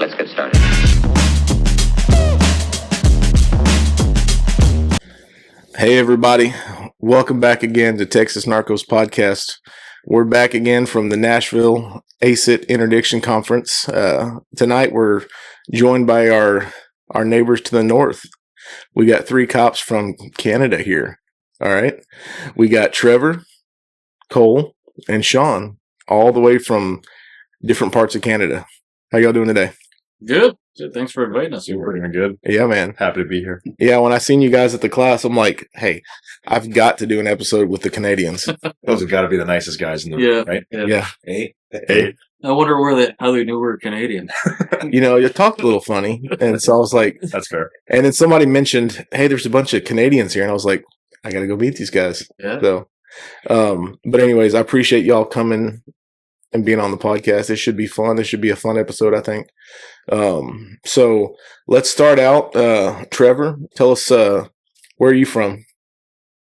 Let's get started. Hey, everybody. Welcome back again to Texas Narcos Podcast. We're back again from the Nashville ACE-IT Interdiction Conference. Tonight, we're joined by our neighbors to the north. We got 3 cops from Canada here. All right. We got Trevor, Cole, and Shawn, all the way from different parts of Canada. How y'all doing today? Good. Thanks for inviting us. We're doing good. Yeah, man. Happy to be here. Yeah, when I seen you guys at the class, I'm like, hey, I've got to do an episode with the Canadians. Those have got to be the nicest guys in the room, right? Yeah. Hey. I wonder how they knew we were Canadian. You talked a little funny. And so I was like, that's fair. And then somebody mentioned, hey, there's a bunch of Canadians here. And I was like, I got to go meet these guys. Yeah. So, but anyways, I appreciate y'all coming and being on the podcast. It should be fun. This should be a fun episode, I think. So let's start out. Trevor, tell us, where are you from?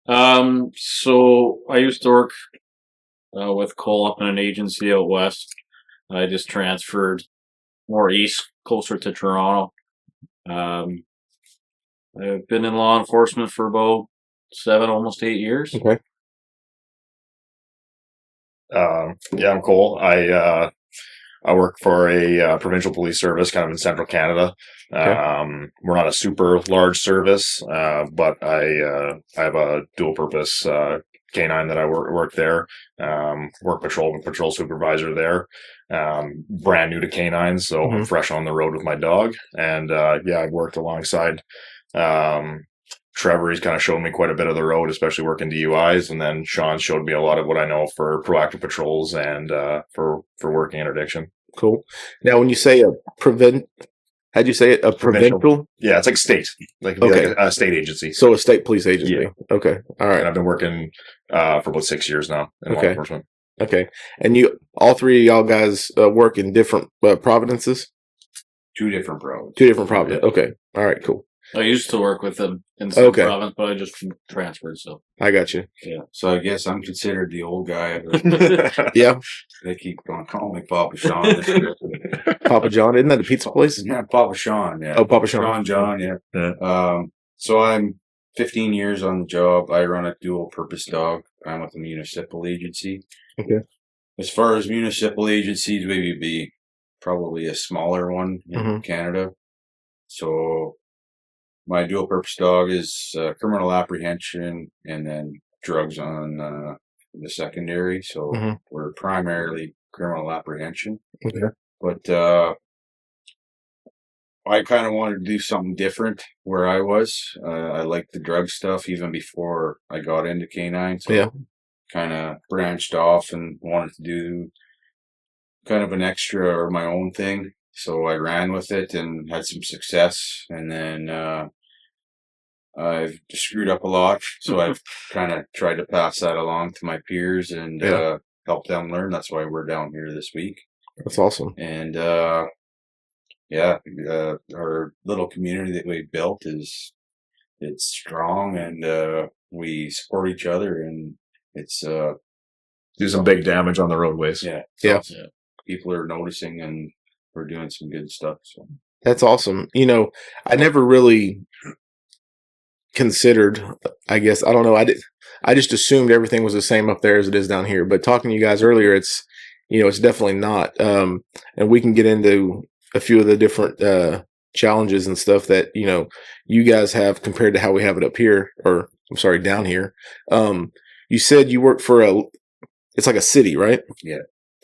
So I used to work with Cole up in an agency out west. I just transferred more east, closer to Toronto. I've been in law enforcement for about 7, almost 8 years. Okay. Yeah, I'm Cole. I work for a provincial police service kind of in central Canada. Okay. We're not a super large service, but I have a dual purpose canine that I work there. Work patrol supervisor there. Brand new to canines, so I'm fresh on the road with my dog. And I've worked alongside Trevor. He's kind of shown me quite a bit of the road, especially working DUIs, and then Shawn showed me a lot of what I know for proactive patrols and for working interdiction. Cool. Now, when you say how'd you say it? A provincial? Yeah, it's like state, like a state agency. So a state police agency. Yeah. Okay. All right. And I've been working for about 6 years now in law enforcement. Okay. And all 3 of y'all guys work in different provinces? 2 different provinces. 2 different provinces. Okay. All right. Cool. I used to work with them in some province, but I just transferred. So I got you. Yeah. So I guess I'm considered the old guy. Yeah. They keep going calling me Papa Shawn. Papa John, isn't that the pizza place? Yeah, Papa Shawn. Yeah. Oh, Papa Shawn. John. Yeah. So I'm 15 years on the job. I run a dual purpose dog. I'm with a municipal agency. Okay. As far as municipal agencies, we would be probably a smaller one in Canada. So my dual purpose dog is criminal apprehension and then drugs on the secondary. So we're primarily criminal apprehension. Okay. But I kind of wanted to do something different where I was. I liked the drug stuff even before I got into canine. So kind of branched off and wanted to do kind of an extra or my own thing. So I ran with it and had some success. And then I've screwed up a lot. So I've kind of tried to pass that along to my peers and help them learn. That's why we're down here this week. That's awesome. And our little community that we built it's strong, and we support each other, and it's do some big damage on the roadways. Yeah. People are noticing, and we're doing some good stuff. So that's awesome. I never really considered, I guess, I don't know. I just assumed everything was the same up there as it is down here. But talking to you guys earlier, it's definitely not. And we can get into a few of the different challenges and stuff that, you guys have compared to how we have it up here, or I'm sorry, down here. You said you work for it's like a city, right? Yeah.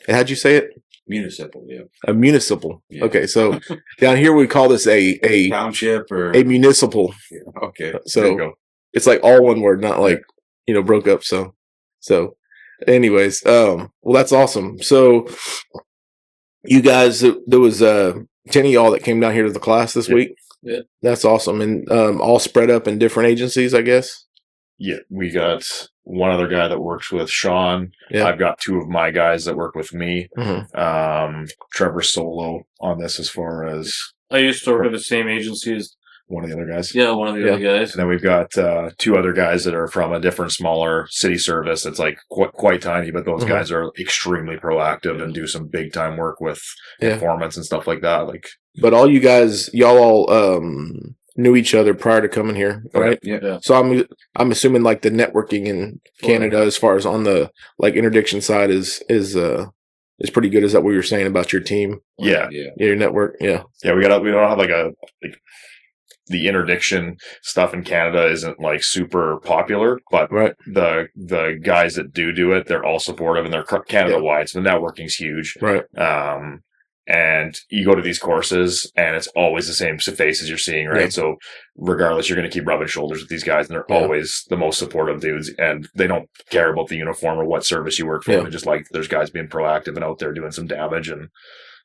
How'd you say it? Municipal, yeah. A municipal. Yeah. Okay, so down here we call this a township or a municipal. Yeah. Okay. So it's like all one word, not like broke up. So anyways, well, that's awesome. So you guys, there was 10 of y'all that came down here to the class this week. Yeah. That's awesome, and all spread up in different agencies, I guess. Yeah, we got one other guy that works with Shawn. Yeah. I've got 2 of my guys that work with me. Mm-hmm. Trevor solo on this as far as I used to work at the same agency as one of the other guys. Yeah, one of the other guys. And then we've got 2 other guys that are from a different, smaller city service. It's like quite tiny, but those guys are extremely proactive and do some big time work with informants and stuff like that. Like But all you guys, y'all all knew each other prior to coming here, right? Yeah. So I'm assuming like the networking in Canada, as far as on the like interdiction side, is pretty good. Is that what you were saying about your team? Yeah. Your network. Yeah. We don't have like the interdiction stuff in Canada isn't like super popular, but Right. the guys that do it, they're all supportive and they're Canada wide. So the networking's huge. Right. And you go to these courses and it's always the same faces you're seeing, right? Yeah. So regardless, you're going to keep rubbing shoulders with these guys and they're always the most supportive dudes, and they don't care about the uniform or what service you work for. They just like there's guys being proactive and out there doing some damage. And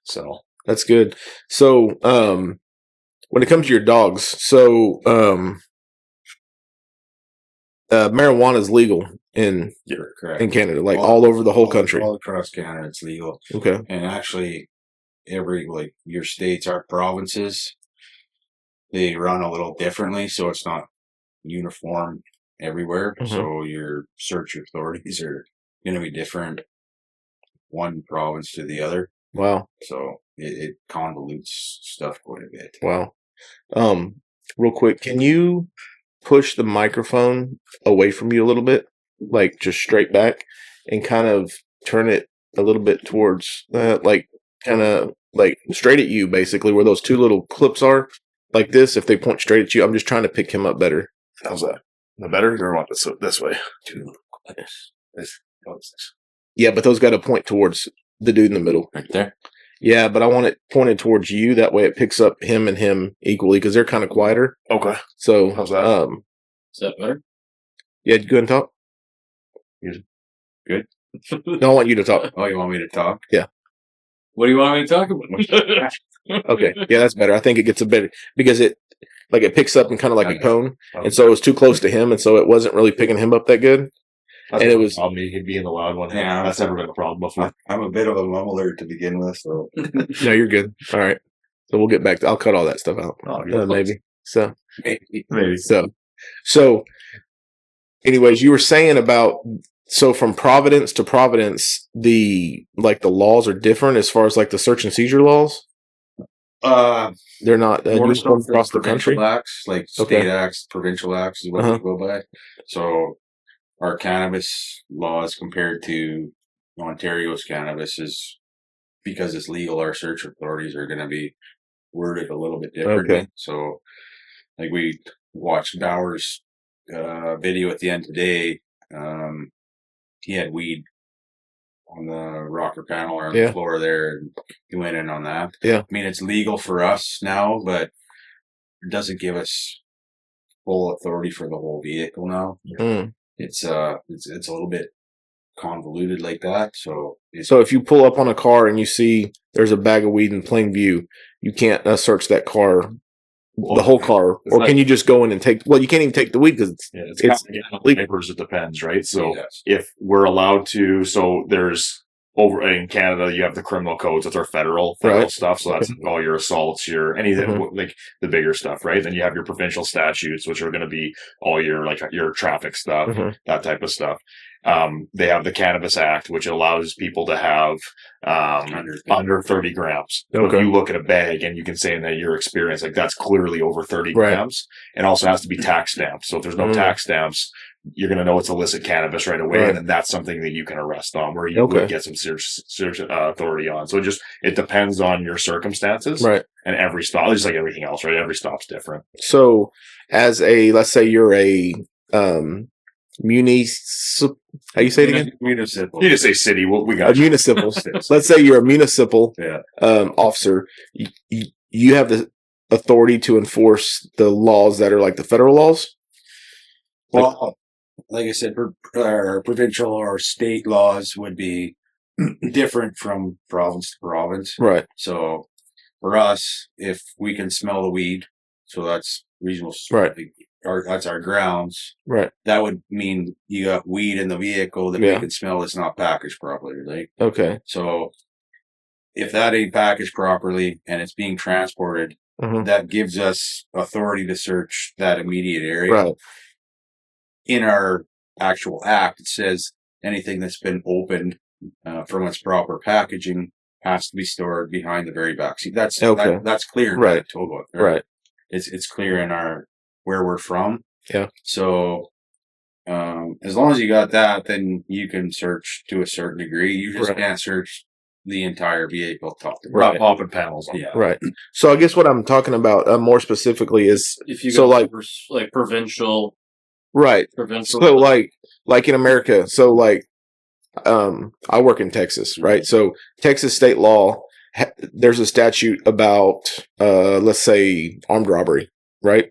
so that's good. So, when it comes to your dogs, so, marijuana is legal in Canada, like all over the whole country. All across Canada, it's legal. Okay. And actually, every, like, your states, our provinces, they run a little differently, so it's not uniform everywhere. Mhm. So your search authorities are going to be different one province to the other. Wow. So it convolutes stuff quite a bit. Wow. Real quick, can you push the microphone away from you a little bit, like just straight back, and kind of turn it a little bit towards, like kind of like straight at you, basically, where those two little clips are, like this. If they point straight at you, I'm just trying to pick him up better. how's that? The better, or want this way? Yeah, but those got to point towards the dude in the middle. Right there. Yeah, but I want it pointed towards you. That way it picks up him and him equally, because they're kind of quieter. Okay. So how's that? Is that better? Yeah, go ahead and talk. Good. No, I want you to talk. Oh, you want me to talk? Yeah. What do you want me to talk about? Okay. Yeah, that's better. I think it gets a bit, because it picks up in kind of like a cone, Okay. and so it was too close to him, and so it wasn't really picking him up that good. That's and it was he'd be in the loud one. Yeah. That's never been a problem before. I'm a bit of a mumbler to begin with, so. no, you're good. All right. So we'll get back to. I'll cut all that stuff out. Maybe. So Maybe. So. Anyways, you were saying about, so from Providence to Providence, the laws are different as far as like the search and seizure laws. They're not uniform across the country. Acts, like state acts, provincial acts is what we go by. So our cannabis laws compared to Ontario's cannabis is, because it's legal, our search authorities are going to be worded a little bit differently. Okay. So, like, we watched Bauer's video at the end today. He had weed on the rocker panel or on the floor there, and he went in on that. Yeah. I mean, it's legal for us now, but it doesn't give us full authority for the whole vehicle now. Mm. It's a little bit convoluted like that. So if you pull up on a car and you see there's a bag of weed in plain view, you can't search that car, the whole car, or can you just go in and take? Well, you can't even take the weed because it's papers. It depends, right? So if we're allowed to, so there's over in Canada, you have the criminal codes. That's our federal stuff. So that's all your assaults, your anything like the bigger stuff, right? Then you have your provincial statutes, which are going to be all your your traffic stuff, that type of stuff. They have the Cannabis Act, which allows people to have under 30 grams. Okay. If you look at a bag and you can say that your experience, like that's clearly over 30 grams, and also has to be tax stamped. So if there's no tax stamps, you're going to know it's illicit cannabis right away, and then that's something that you can arrest on, where you would get some search authority on. So it depends on your circumstances, right? And every stop, just like everything else, right? Every stop's different. So, let's say you're a municipal. How you say it again? Municipal. You just say city. Well, we got a municipal. Let's say you're a municipal officer. You have the authority to enforce the laws that are like the federal laws. Well, like I said, provincial or state laws would be different from province to province. Right. So for us, if we can smell the weed, so that's regional. Right. That's our grounds. Right. That would mean you got weed in the vehicle that we can smell that's not packaged properly, right? Okay. So if that ain't packaged properly and it's being transported, that gives us authority to search that immediate area. Right. In our actual act, it says anything that's been opened from its proper packaging has to be stored behind the very back seat. That's clear in Right. the tow book. Right. It's clear in where we're from. Yeah. So as long as you got that, then you can search to a certain degree. You just can't search the entire vehicle top to Right. Pop and panels on that. Right. So I guess what I'm talking about more specifically is If you so go like provincial, right. provincial. So like in America, so like I work in Texas, right? So Texas state law, there's a statute about let's say armed robbery, right?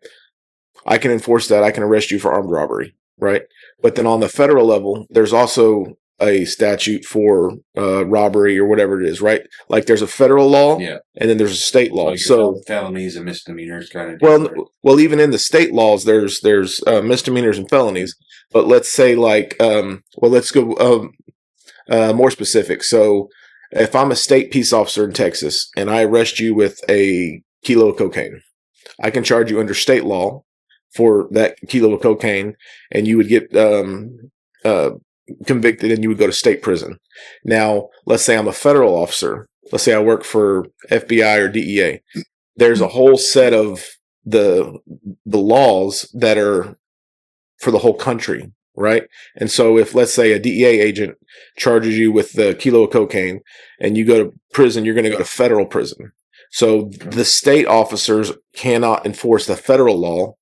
I can enforce that. I can arrest you for armed robbery, right? But then on the federal level, there's also a statute for robbery or whatever it is, right? Like there's a federal law, and then there's a state law. Like so felonies and misdemeanors, kind of. Well, even in the state laws, there's misdemeanors and felonies. But let's say like, let's go more specific. So if I'm a state peace officer in Texas and I arrest you with a kilo of cocaine, I can charge you under state law for that kilo of cocaine, and you would get convicted and you would go to state prison. Now, let's say I'm a federal officer. Let's say I work for FBI or DEA. There's a whole set of the laws that are for the whole country, right? And so if, let's say, a DEA agent charges you with the kilo of cocaine and you go to prison, you're going to go to federal prison. So the state officers cannot enforce the federal law.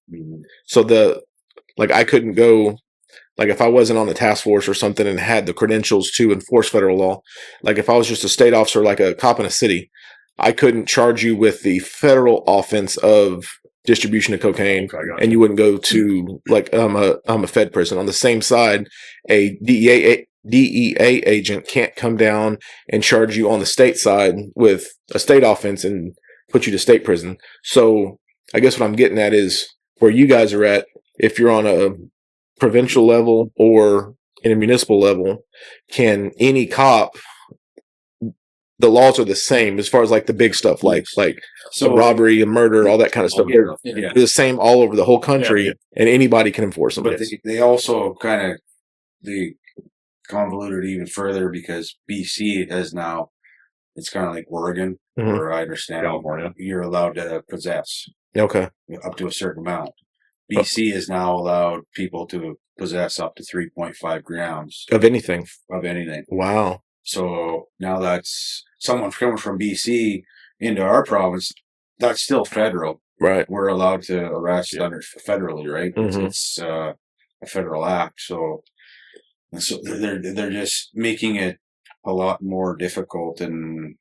So I couldn't go, like if I wasn't on the task force or something and had the credentials to enforce federal law, like if I was just a state officer, like a cop in a city, I couldn't charge you with the federal offense of distribution of cocaine, and you wouldn't go to like I'm a Fed prison. On the same side, a DEA agent can't come down and charge you on the state side with a state offense and put you to state prison. So I guess what I'm getting at is where you guys are at. If you're on a provincial level or in a municipal level, can any cop? The laws are the same as far as like the big stuff, like robbery and murder, all that kind of stuff. They're the same all over the whole country, and anybody can enforce them. But they also kind of they convoluted even further because BC has now, it's kind of like Oregon, where I understand California, you're allowed to possess up to a certain amount. BC is now allowed people to possess up to 3.5 grams of anything. Wow. So now that's someone coming from BC into our province. That's still federal, right? We're allowed to arrest under federally, right? It's a federal act. So they're just making it a lot more difficult. And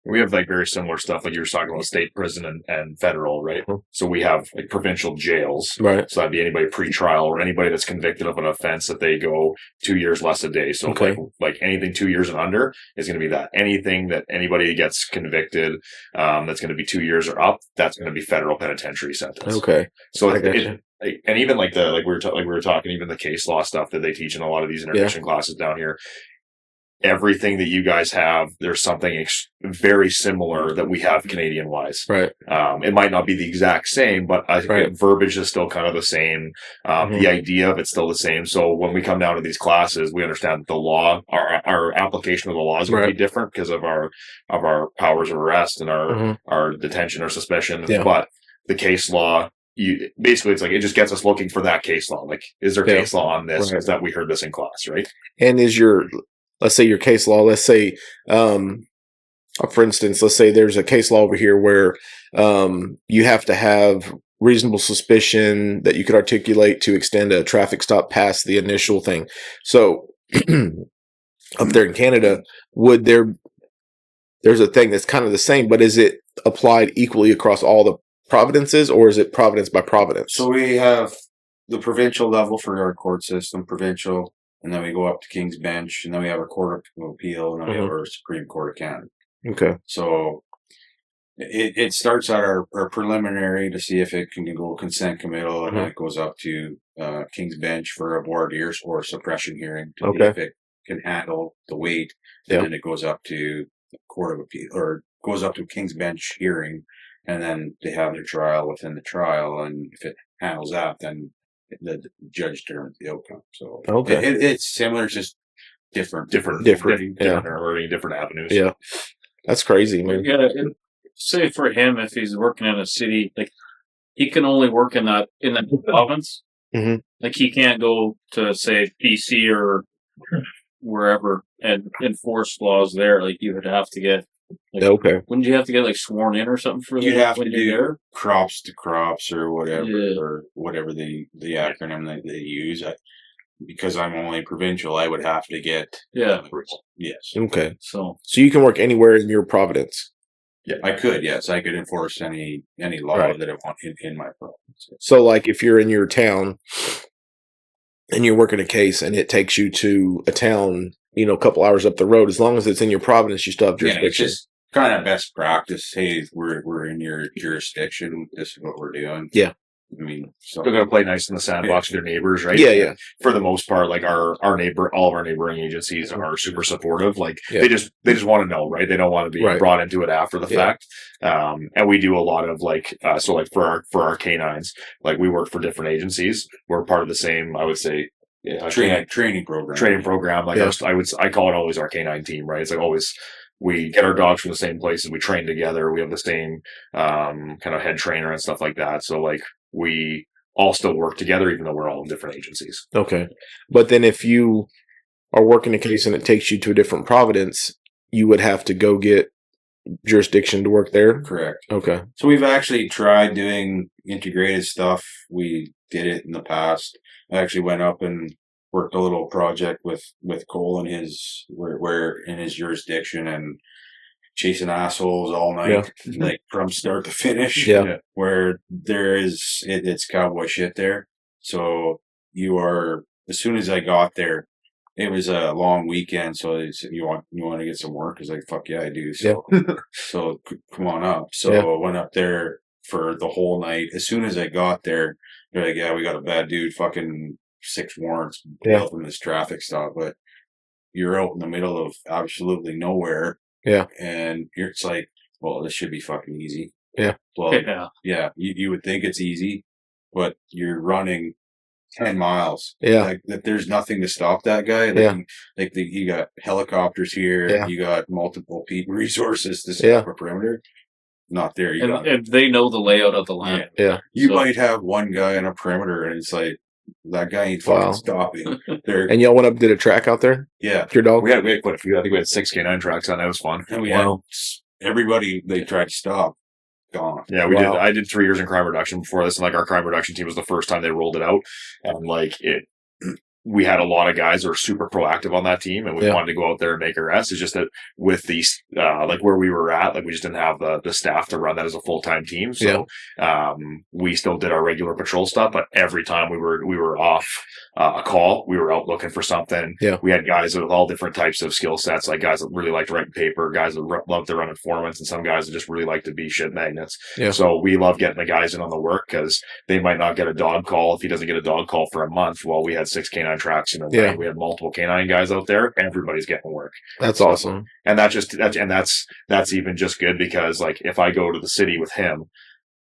we have like very similar stuff, like you were talking about state prison and federal, right? So we have like provincial jails, right? So that'd be anybody pre-trial or anybody that's convicted of an offense that they go 2 years less a day. So like anything 2 years and under is going to be that. Anything that anybody gets convicted that's going to be 2 years or up, that's going to be federal penitentiary sentence. Okay. So and even like we were talking, even the case law stuff that they teach in a lot of these interdiction classes down here. Everything that you guys have, there's something very similar that we have Canadian wise. Right. It might not be the exact same, but I think verbiage is still kind of the same. The idea of it's still the same. So when we come down to these classes, we understand the law, our application of the law is going to be different because of our powers of arrest and our detention or suspicion. Yeah. But the case law, basically it's like it just gets us looking for that case law. Like, is there case law on this? Is that we heard this in class, right? And let's say your case law, let's say, for instance, let's say there's a case law over here where you have to have reasonable suspicion that you could articulate to extend a traffic stop past the initial thing. So up there in Canada, there's a thing that's kind of the same, but is it applied equally across all the provinces, or is it province by province? So we have the provincial level for our court system, provincial. And then we go up to King's Bench, and then we have our Court of Appeal, and then we have our Supreme Court of Canada. Okay. So it starts at our preliminary to see if it can go consent committal, and then it goes up to King's Bench for a voir dire or suppression hearing to see if it can handle the weight. And then it goes up to the Court of Appeal, or goes up to King's Bench hearing, and then they have their trial within the trial, and if it handles that, then the judge determines the outcome. So it's similar. It's just different. Learning different avenues. Yeah. That's crazy, man. Yeah, say for him, if he's working in a city, like he can only work in that province. Mhm. Like he can't go to say BC or wherever and enforce laws there. Like you would have to get. Like, Okay. Wouldn't you have to get like sworn in or something for that? You'd have when to you're do there? crops to crops or whatever, Yeah. or whatever the acronym that they use. Because I'm only provincial, I would have to get approval. Yes. Okay. So you can work anywhere in your province. Yeah, I could. Yes, I could enforce any law Right. that I want in my province. So, like, if you're in your town and you're working a case and it takes you to a town, a couple hours up the road, as long as it's in your province, you still have jurisdiction. Yeah, it's just kind of best practice. Hey, we're in your jurisdiction. This is what we're doing. Yeah. I mean, so They're going to play nice in the sandbox with their neighbors, right? Yeah. For the most part, like all of our neighboring agencies are super supportive. Like Yeah. they just want to know, right? They don't want to be Right. brought into it after the Yeah. fact. And we do a lot of for our canines, like we work for different agencies. We're part of the same, I would say, training program. Like I call it always our canine team, right? It's like always. We get our dogs from the same places. We train together. We have the same kind of head trainer and stuff like that. So like we all still work together, even though we're all in different agencies. Okay. But then if you are working a case and it takes you to a different province, you would have to go get jurisdiction to work there? Correct. Okay. So we've actually tried doing integrated stuff. We did it in the past. I actually went up and worked a little project with Cole and where in his jurisdiction and chasing assholes all night, like from start to finish. Yeah. Where it's cowboy shit there. So as soon as I got there, it was a long weekend. So they said, you want to get some work? I was like, fuck yeah, I do. So, so come on up. So I went up there for the whole night. As soon as I got there, they're like, yeah, we got a bad dude, fucking 6 warrants from this traffic stop, but you're out in the middle of absolutely nowhere. Yeah. And it's like, well, this should be fucking easy. Yeah. Well, yeah. You would think it's easy, but you're running 10 miles. Yeah. Like that. There's nothing to stop that guy. You got helicopters here. Yeah. You got multiple resources to set up a perimeter. Not there. And they know the layout of the land. Yeah. You might have one guy on a perimeter and it's like, that guy ain't fucking stopping. And y'all went up and did a track out there? Yeah. With your dog? We had quite a few. I think we had 6 canine tracks on. That was fun. And we had everybody they tried to stop. Gone. Yeah, we did. I did 3 years in crime reduction before this, and like our crime reduction team was the first time they rolled it out, and like we had a lot of guys who were super proactive on that team, and we wanted to go out there and make arrests. It's just that with these, like where we were at, like we just didn't have the staff to run that as a full-time team. So we still did our regular patrol stuff, but every time we were off a call, we were out looking for something. Yeah. We had guys with all different types of skill sets, like guys that really liked writing paper, guys that loved to run informants, and some guys that just really like to be shit magnets. Yeah. So we love getting the guys in on the work because they might not get a dog call if he doesn't get a dog call for a month. Well, we had 6 canine tracks in a way. We had multiple canine guys out there. Everybody's getting work. That's awesome. And that's even just good because like if I go to the city with him,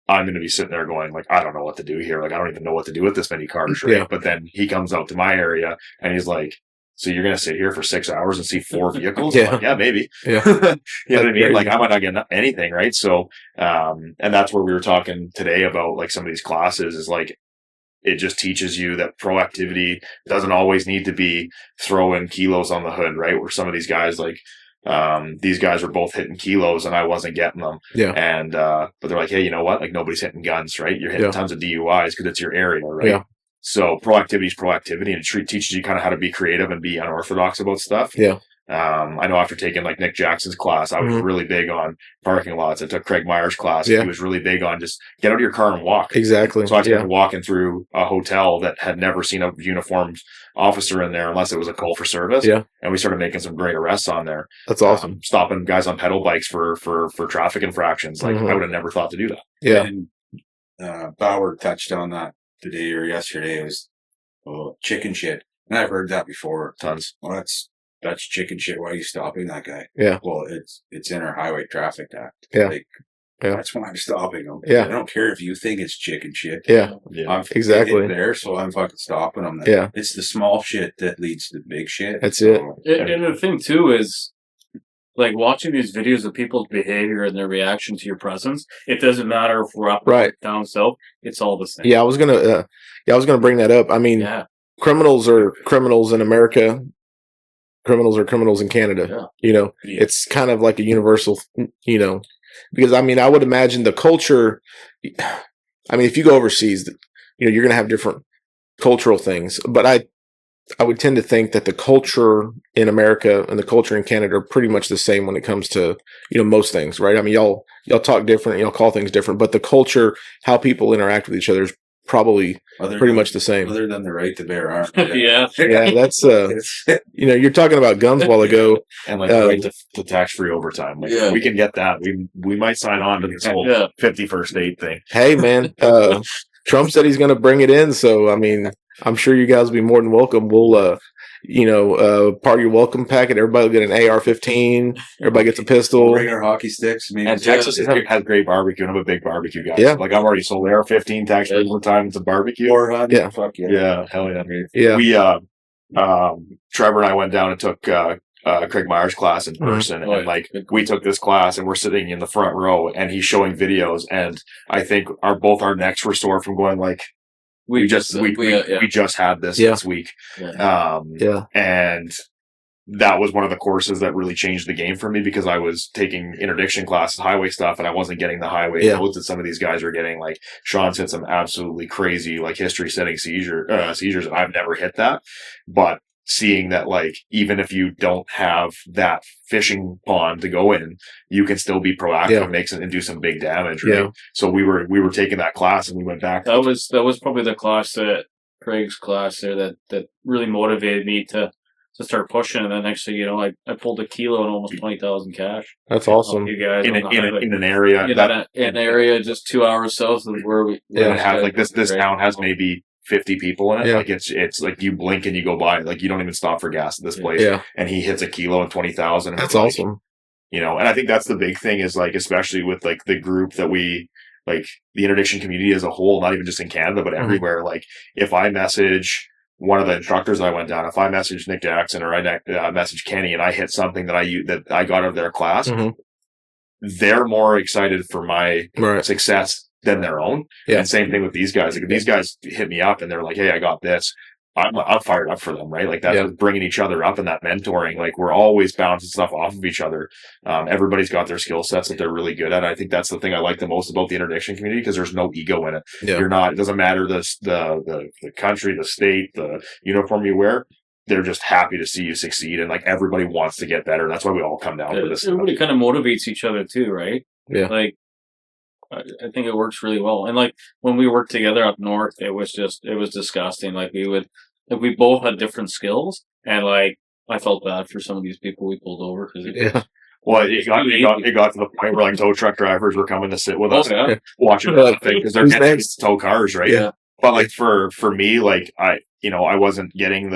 I'm going to be sitting there going like, I don't know what to do here. Like, I don't even know what to do with this many cars. Right. Yeah. But then he comes out to my area and he's like, so you're going to sit here for 6 hours and see 4 vehicles? Yeah. Like, yeah, maybe. Yeah. You know what I mean? Crazy. Like I might not get anything. Right. So, and that's where we were talking today about like some of these classes is like, it just teaches you that proactivity doesn't always need to be throwing kilos on the hood, right? Where some of these guys these guys were both hitting kilos and I wasn't getting them. Yeah. And, but they're like, hey, you know what? Like nobody's hitting guns, right? You're hitting tons of DUIs because it's your area, right? Yeah. So proactivity is proactivity and it teaches you kind of how to be creative and be unorthodox about stuff. Yeah. I know after taking like Nick Jackson's class, I was really big on parking lots. I took Craig Meyer's class. Yeah. He was really big on just get out of your car and walk. Exactly. So I started walking through a hotel that had never seen a uniformed officer in there unless it was a call for service. Yeah. And we started making some great arrests on there. That's awesome. Stopping guys on pedal bikes for traffic infractions. Like I would have never thought to do that. Yeah. And Bauer touched on that today or yesterday. It was chicken shit. And I've heard that before. Tons. Well, that's chicken shit. Why are you stopping that guy? Yeah. Well, it's Inter Highway Traffic Act. Yeah. Like, Yeah. That's why I'm stopping them. Yeah. I don't care if you think it's chicken shit. Yeah. I'm Exactly. there, so I'm fucking stopping them. Yeah. It's the small shit that leads to big shit. That's it. And the thing too is, like, watching these videos of people's behavior and their reaction to your presence. It doesn't matter if we're up or down south. It's all the same. Yeah, I was gonna bring that up. I mean, criminals are criminals in America. Criminals are criminals in Canada. Yeah. You know, it's kind of like a universal. You know, because I mean, I would imagine the culture. I mean, if you go overseas, you know, you're gonna have different cultural things, but I would tend to think that the culture in America and the culture in Canada are pretty much the same when it comes to, you know, most things, right? I mean, y'all talk different, y'all call things different, but the culture, how people interact with each other is probably pretty much the same. Other than the right to bear arms. Yeah. Yeah, that's, you know, you're talking about guns a while ago. And like the right to tax-free overtime. Like, we can get that. We might sign on to this whole 51st date thing. Hey, man, Trump said he's going to bring it in. So, I mean, I'm sure you guys will be more than welcome. We'll, you know, part of your welcome packet, everybody will get an AR-15. Everybody gets a pistol. Bring our hockey sticks. Maybe. And Texas has great barbecue. And I'm a big barbecue guy. Yeah. Like, I've already sold AR-15 tax-free one time to barbecue. Yeah. Fuck yeah. Yeah, hell yeah. Yeah. We, Trevor and I went down and took Craig Meyer's class in person. And like, we took this class and we're sitting in the front row and he's showing videos. And I think both our necks were sore from going like, we just had this week. Yeah. And that was one of the courses that really changed the game for me because I was taking interdiction classes, highway stuff, and I wasn't getting the highway notes that some of these guys are getting. Like, Shawn's hit some absolutely crazy, like, history-setting seizures, and I've never hit that. But seeing that, like, even if you don't have that fishing pond to go in, you can still be proactive and do some big damage. Right? Yeah. So we were taking that class and we went back. That was probably the class Craig's class there that really motivated me to start pushing. And then next thing you know, I pulled a kilo and almost 20,000 cash. That's awesome. You guys in an area an area just 2 hours south of where we have like this town has maybe 50 people in it. Yeah. Like it's like you blink and you go by. Like, you don't even stop for gas at this place. Yeah. And he hits a kilo and 20,000. That's awesome. You know, and I think that's the big thing is, like, especially with like the group that we, like, the interdiction community as a whole, not even just in Canada, but everywhere. Like, if I message one of the instructors that I went down, if I message Nick Jackson or I message Kenny and I hit something that I got out of their class, they're more excited for my success than their own. Yeah. And same thing with these guys. Like, if these guys hit me up and they're like, hey, I got this, I'm fired up for them, right? Like, that's bringing each other up and that mentoring. Like, we're always bouncing stuff off of each other. Everybody's got their skill sets that they're really good at. I think that's the thing I like the most about the interdiction community, because there's no ego in it. Yeah. It doesn't matter the country, the state, the uniform you wear. They're just happy to see you succeed, and like, everybody wants to get better. That's why we all come down to this. Everybody kind of motivates each other too, right? Yeah. Like, I think it works really well. And like, when we worked together up north, it was disgusting. Like, we both had different skills, and like, I felt bad for some of these people we pulled over because well, it got to the point where like tow truck drivers were coming to sit with us, watching the thing, because they're getting to tow cars, right? Yeah. But like, for me, like, I wasn't getting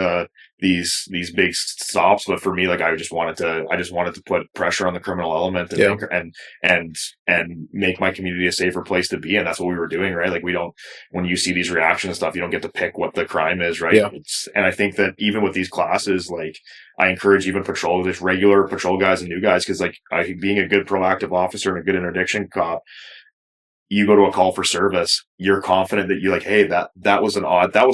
these big stops, but for me, like, I just wanted to put pressure on the criminal element and make my community a safer place to be. And that's what we were doing, right? Like, when you see these reactions and stuff, you don't get to pick what the crime is, right? Yeah. And I think that even with these classes, like, I encourage even just regular patrol guys and new guys, because like, being a good proactive officer and a good interdiction cop, you go to a call for service, you're confident that you're like, hey, that was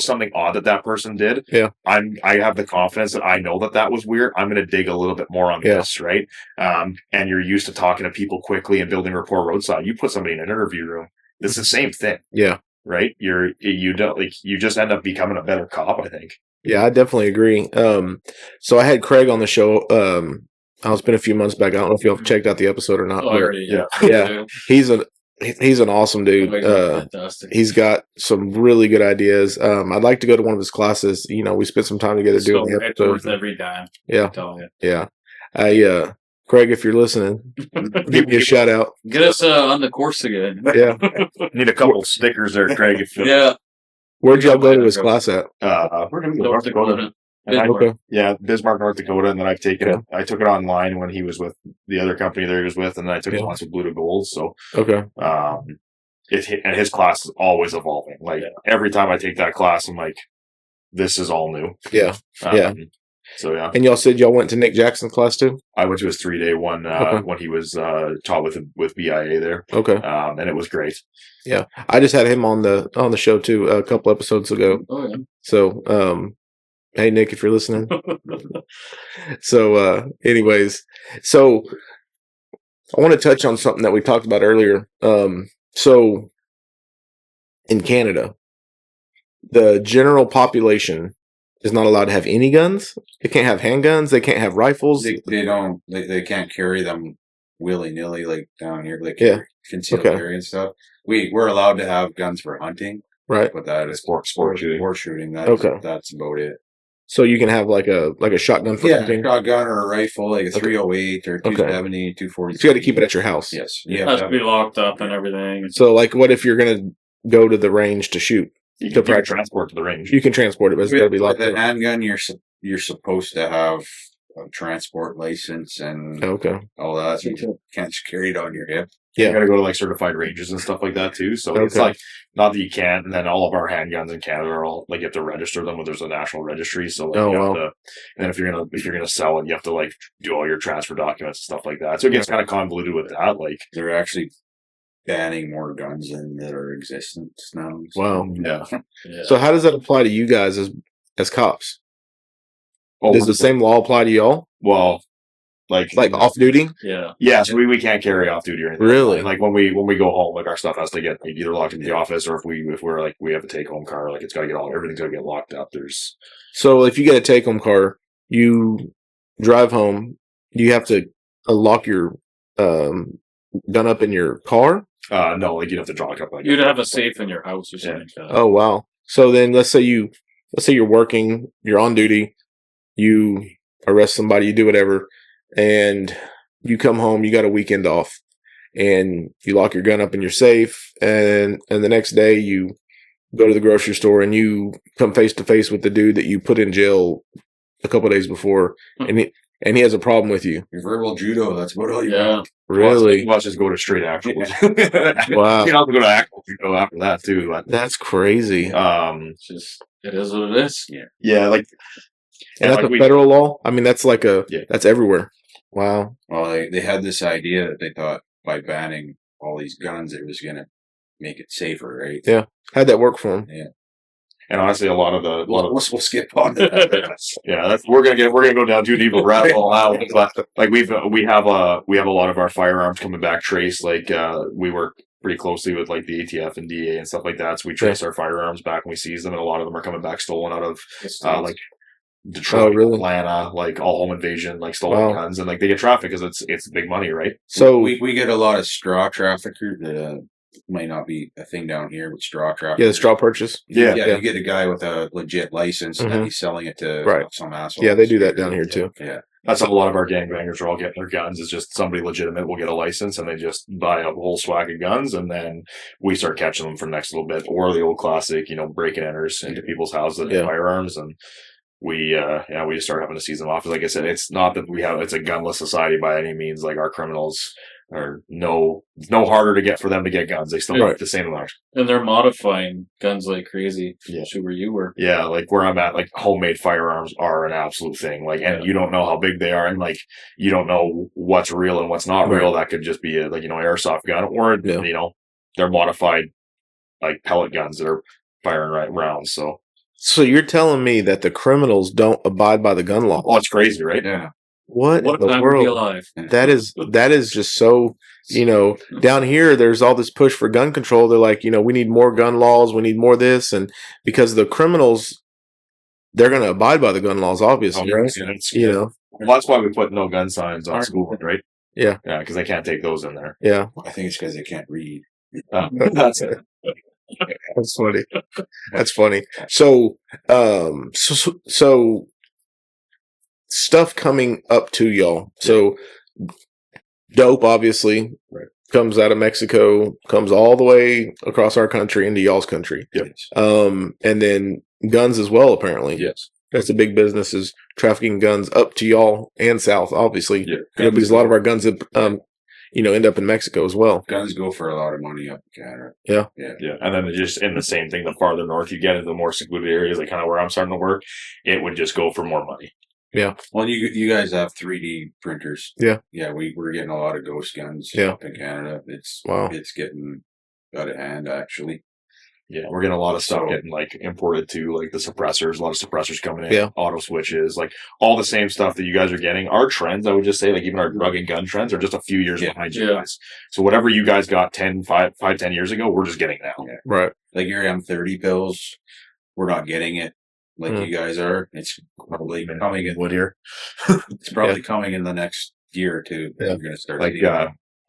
something odd that person did. Yeah. I have the confidence that I know that was weird. I'm going to dig a little bit more on this. Right. And you're used to talking to people quickly and building rapport roadside. You put somebody in an interview room, it's the same thing. Yeah. Right. You just end up becoming a better cop, I think. Yeah, I definitely agree. So I had Craig on the show. It's been a few months back. I don't know if you've checked out the episode or not. Yeah. He's an awesome dude. He's got some really good ideas. I'd like to go to one of his classes. You know, we spent some time together doing the episode. It's worth every dime. Yeah. Yeah. Craig, if you're listening, give me a shout out. Get us on the course again. Yeah. Need a couple stickers there, Craig. Yeah. Where'd y'all go to his class at? We're going to North Dakota. And Bismarck. Bismarck, North Dakota, and then I've taken Okay. it. I took it online when he was with the other company that he was with, and then I took it once with Blue to Gold. So, Okay. and his class is always evolving. Like every time I take that class, I'm like, this is all new. Yeah. Yeah. So yeah. And y'all said y'all went to Nick Jackson's class too? I went to his 3-day one when he was taught with BIA there. Okay. And it was great. Yeah. I just had him on the show too a couple episodes ago. Oh yeah. So hey Nick, if you're listening. So anyways, so I want to touch on something that we talked about earlier. So in Canada, the general population is not allowed to have any guns. They can't have handguns. They can't have rifles. They don't. They can't carry them willy nilly like down here, like concealed carry and stuff. We're allowed to have guns for hunting, right? But that is sport shooting. That's about it. So you can have like a shotgun for hunting? Shotgun or a rifle, like a 308 or 270, 240. So you got to keep it at your house. Yes, it has to be locked up and everything. So like, what if you're gonna go to the range to shoot? You can transport to the range. You can transport it, but it's got to be locked up. The handgun, you're supposed to have a transport license and all that. So you can't just carry it on your hip. Yeah. You got to go to like certified ranges and stuff like that too. So it's like, not that you can't. And then all of our handguns in Canada are all like, you have to register them when there's a national registry. So like, you have to, and if you're going to sell it, you have to like do all your transfer documents and stuff like that. So it gets kind of convoluted with that. Like they're actually banning more guns than that are existent now. So. Wow. Yeah. So how does that apply to you guys as cops? Does the same law apply to y'all? Well, like off duty? Yeah. So we can't carry off duty or anything. Really? Like when we go home, like our stuff has to get like, either locked in the office, or if we're like we have a take home car, like it's got to get everything's got to get locked up. So if you get a take home car, you drive home. Do you have to lock your gun up in your car? No, like you'd have to draw it up. Like you'd have a safe in your house or something like that. Oh wow! So then let's say you're working, you're on duty, you arrest somebody, you do whatever, and you come home, you got a weekend off, and you lock your gun up in your safe, and the next day you go to the grocery store and you come face to face with the dude that you put in jail a couple of days before, and he has a problem with you. Your verbal judo, that's about all you got. Really? Let's just go to straight actual. Wow. You can also go to actual judo after that too. But, that's crazy. It's just, it is what it is. Yeah. Like, and that's a federal law? I mean, that's like that's everywhere. Wow. Well, they had this idea that they thought by banning all these guns, it was going to make it safer, right? Yeah. How'd that work for them? Yeah. And honestly, we'll skip on that. Yeah, we're gonna go down too deep a rabbit hole now. Like we have a lot of our firearms coming back traced. Like we work pretty closely with like the ATF and DA and stuff like that. So we trace our firearms back and we seize them, and a lot of them are coming back stolen out of like Detroit, Atlanta, like all home invasion, like stolen guns, and like they get trafficked because it's big money, right? So we get a lot of straw traffickers that might not be a thing down here with straw traffickers. Yeah, the straw purchase. Yeah. You get a guy with a legit license and then he's selling it to some asshole. Yeah, they do that down here too. Yeah. That's how a lot of our gangbangers are all getting their guns. It's just somebody legitimate will get a license and they just buy a whole swag of guns, and then we start catching them for the next little bit. Or the old classic, break and enters into people's houses and firearms, and we just start having to seize them off. Like I said, it's not that it's a gunless society by any means. Like our criminals are no harder to get for them to get guns. They still make the same amount. And they're modifying guns like crazy. Yeah. To where you were. Yeah, like where I'm at, like homemade firearms are an absolute thing. Like, and you don't know how big they are, and like you don't know what's real and what's not real. That could just be a airsoft gun, or they're modified like pellet guns that are firing rounds. So you're telling me that the criminals don't abide by the gun law? Oh, it's crazy, right? Yeah. What in the world? That is just so, down here, there's all this push for gun control. They're like, we need more gun laws. We need more this. And because the criminals, they're going to abide by the gun laws, obviously, right? Well, that's why we put no gun signs on school, right? Yeah. Yeah, because they can't take those in there. Yeah. I think it's because they can't read. That's it. That's funny. That's funny. So stuff coming up to y'all. So dope, obviously, comes out of Mexico, comes all the way across our country into y'all's country. Yep. And then guns as well, apparently. Yes. That's a big business, is trafficking guns up to y'all and south, obviously. Yeah. Because a lot of our guns, end up in Mexico as well. Guns go for a lot of money up in Canada. Yeah. Yeah. And then just in the same thing, the farther north you get into the more secluded areas, like kind of where I'm starting to work, it would just go for more money. Yeah. Well, you guys have 3D printers. Yeah. Yeah, we're getting a lot of ghost guns up in Canada. It's getting out of hand, actually. Yeah, we're getting a lot of stuff getting like imported too, like the suppressors, a lot of suppressors coming in, auto switches, like all the same stuff that you guys are getting. Our trends, I would just say, like even our drug and gun trends are just a few years behind you guys. So whatever you guys got 10 years ago, we're just getting now. Yeah. Right. Like your M30 pills, we're not getting it like you guys are. It's probably coming in here. It's probably coming in the next year or two. Yeah. We're going to start like,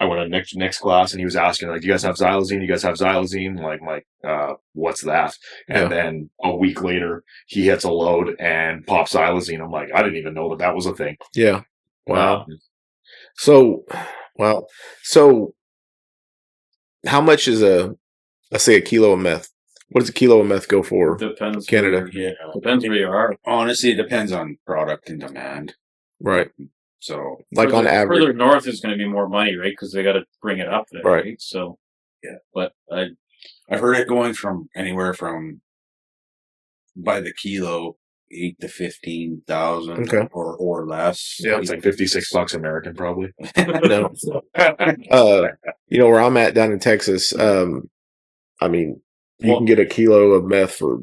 I went to next class and he was asking, like, do you guys have xylazine? You guys have xylazine? Like, what's that? And then a week later, he hits a load and pops xylazine. I'm like, I didn't even know that was a thing. Yeah. Wow. So how much is a kilo of meth? What does a kilo of meth go for? Depends. Canada. Depends where you are. Honestly, it depends on product and demand. Right. So, like on average, further north is going to be more money, right? Because they got to bring it up there, right? So, but I've heard it going from anywhere from by the kilo 8 to 15,000, or less. Yeah, it's like $56 American, probably. No. Where I'm at down in Texas, I mean, you can get a kilo of meth for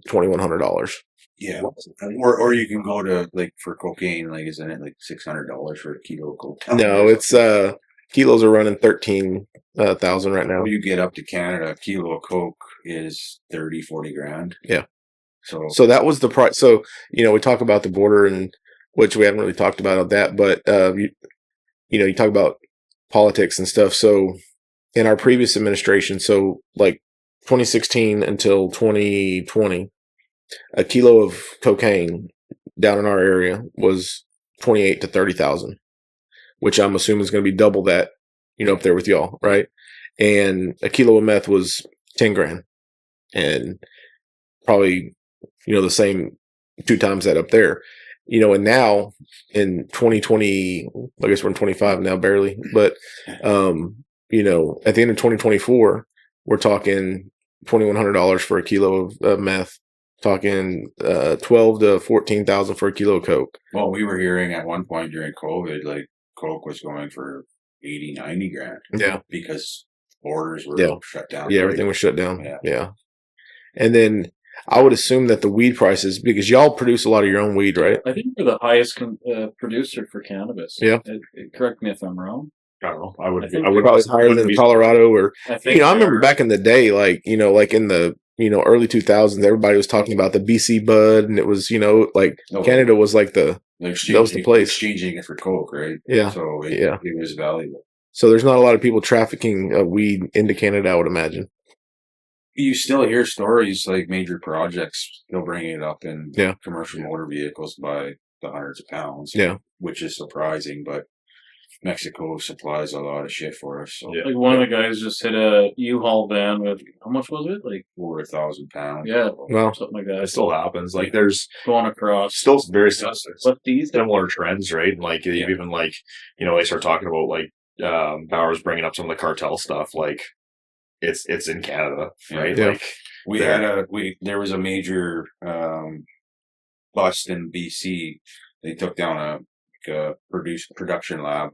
$2,100. Yeah, or you can go to like for cocaine, like isn't it like $600 for a kilo of cocaine? No, it's kilos are running 13,000 right now. When you get up to Canada, a kilo of coke is 30-40 grand. Yeah. So that was the price. So we talk about the border, and which we haven't really talked about that, but you talk about politics and stuff. So in our previous administration, so like 2016 until 2020. A kilo of cocaine down in our area was 28 to 30,000, which I'm assuming is going to be double that, up there with y'all, right? And a kilo of meth was 10 grand, and probably, the same 2 times that up there, and now in 2020, I guess we're in 25 now, barely, but, at the end of 2024, we're talking $2,100 for a kilo of meth. Talking 12 to 14,000 for a kilo of coke. Well, we were hearing at one point during COVID, like coke was going for 80-90 grand. Yeah, because borders were shut down. Yeah, everything was shut down. Yeah. And then I would assume that the weed prices, because y'all produce a lot of your own weed, right? I think we're the highest producer for cannabis. Yeah. Correct me if I'm wrong. I don't know. I would probably higher than Colorado, or I remember back in the day, like in the early 2000s, everybody was talking about the BC bud, and it was Canada was like that was the place, exchanging it for coke, right? Yeah, so it was valuable. So there's not a lot of people trafficking weed into Canada, I would imagine. You still hear stories like major projects still bringing it up in commercial motor vehicles by the hundreds of pounds. Yeah, which is surprising, but Mexico supplies a lot of shit for us. So. Like one of the guys just hit a U-Haul van with, how much was it? Like over 1,000 pounds. Yeah, well, something like that. It still happens. Like there's going across still very similar trends, right? Like even like they start talking about like Bauer's bringing up some of the cartel stuff. Like it's in Canada, right? Yeah. Like there was a major bust in BC. They took down a production lab.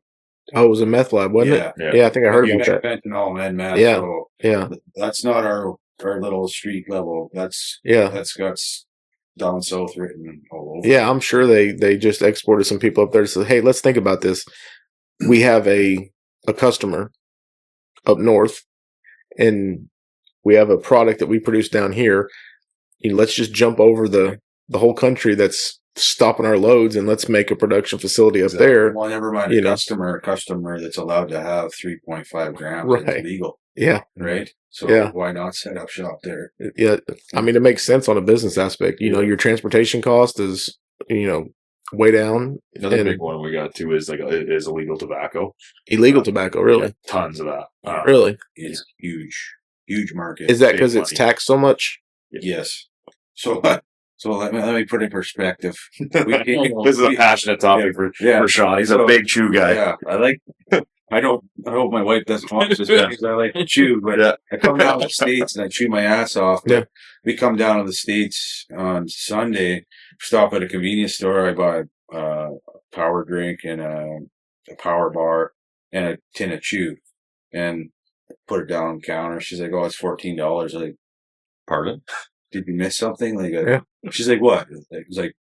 Oh, it was a meth lab, wasn't it? Yeah, I think I heard about that. Fentanyl, meth. Yeah, so that's not our little street level. That's got down south written all over. Yeah, I'm sure they just exported some people up there to say, hey, let's think about this. We have a customer up north, and we have a product that we produce down here. Let's just jump over the whole country that's stopping our loads, and let's make a production facility up there. Well, never mind a customer that's allowed to have 3.5 grams is legal. Yeah. Right? So why not set up shop there? Yeah. I mean, it makes sense on a business aspect. Your transportation cost is, way down. Another big one we got too is illegal tobacco. Illegal tobacco, really? Yeah, tons of that. Really? It's huge market. Is that because it's taxed so much? Yes. So So let me put it in perspective. This is a passionate topic for Shawn. He's a big chew guy. Yeah, I hope my wife doesn't watch this because I like to chew, but I come down to the States and I chew my ass off. Yeah. We come down to the States on Sunday, stop at a convenience store. I buy a power drink and a power bar and a tin of chew and put it down on the counter. She's like, "Oh, it's $14." I'm like, pardon? Did you miss something? She's like, "What?" I was like,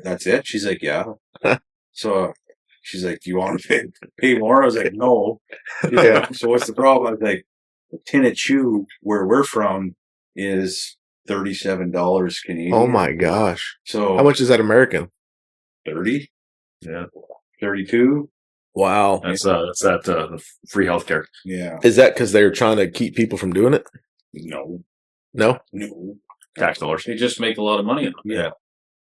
"That's it?" She's like, "Yeah." So she's like, "Do you want to pay more?" I was like, "No." Yeah. So what's the problem? I was like, a tin of chew where we're from is $37 Canadian. Oh my gosh. So how much is that American? 30? Yeah. 32? Wow. That's the free healthcare. Yeah. Is that because they're trying to keep people from doing it? No. No? Tax dollars. They just make a lot of money on it. Yeah.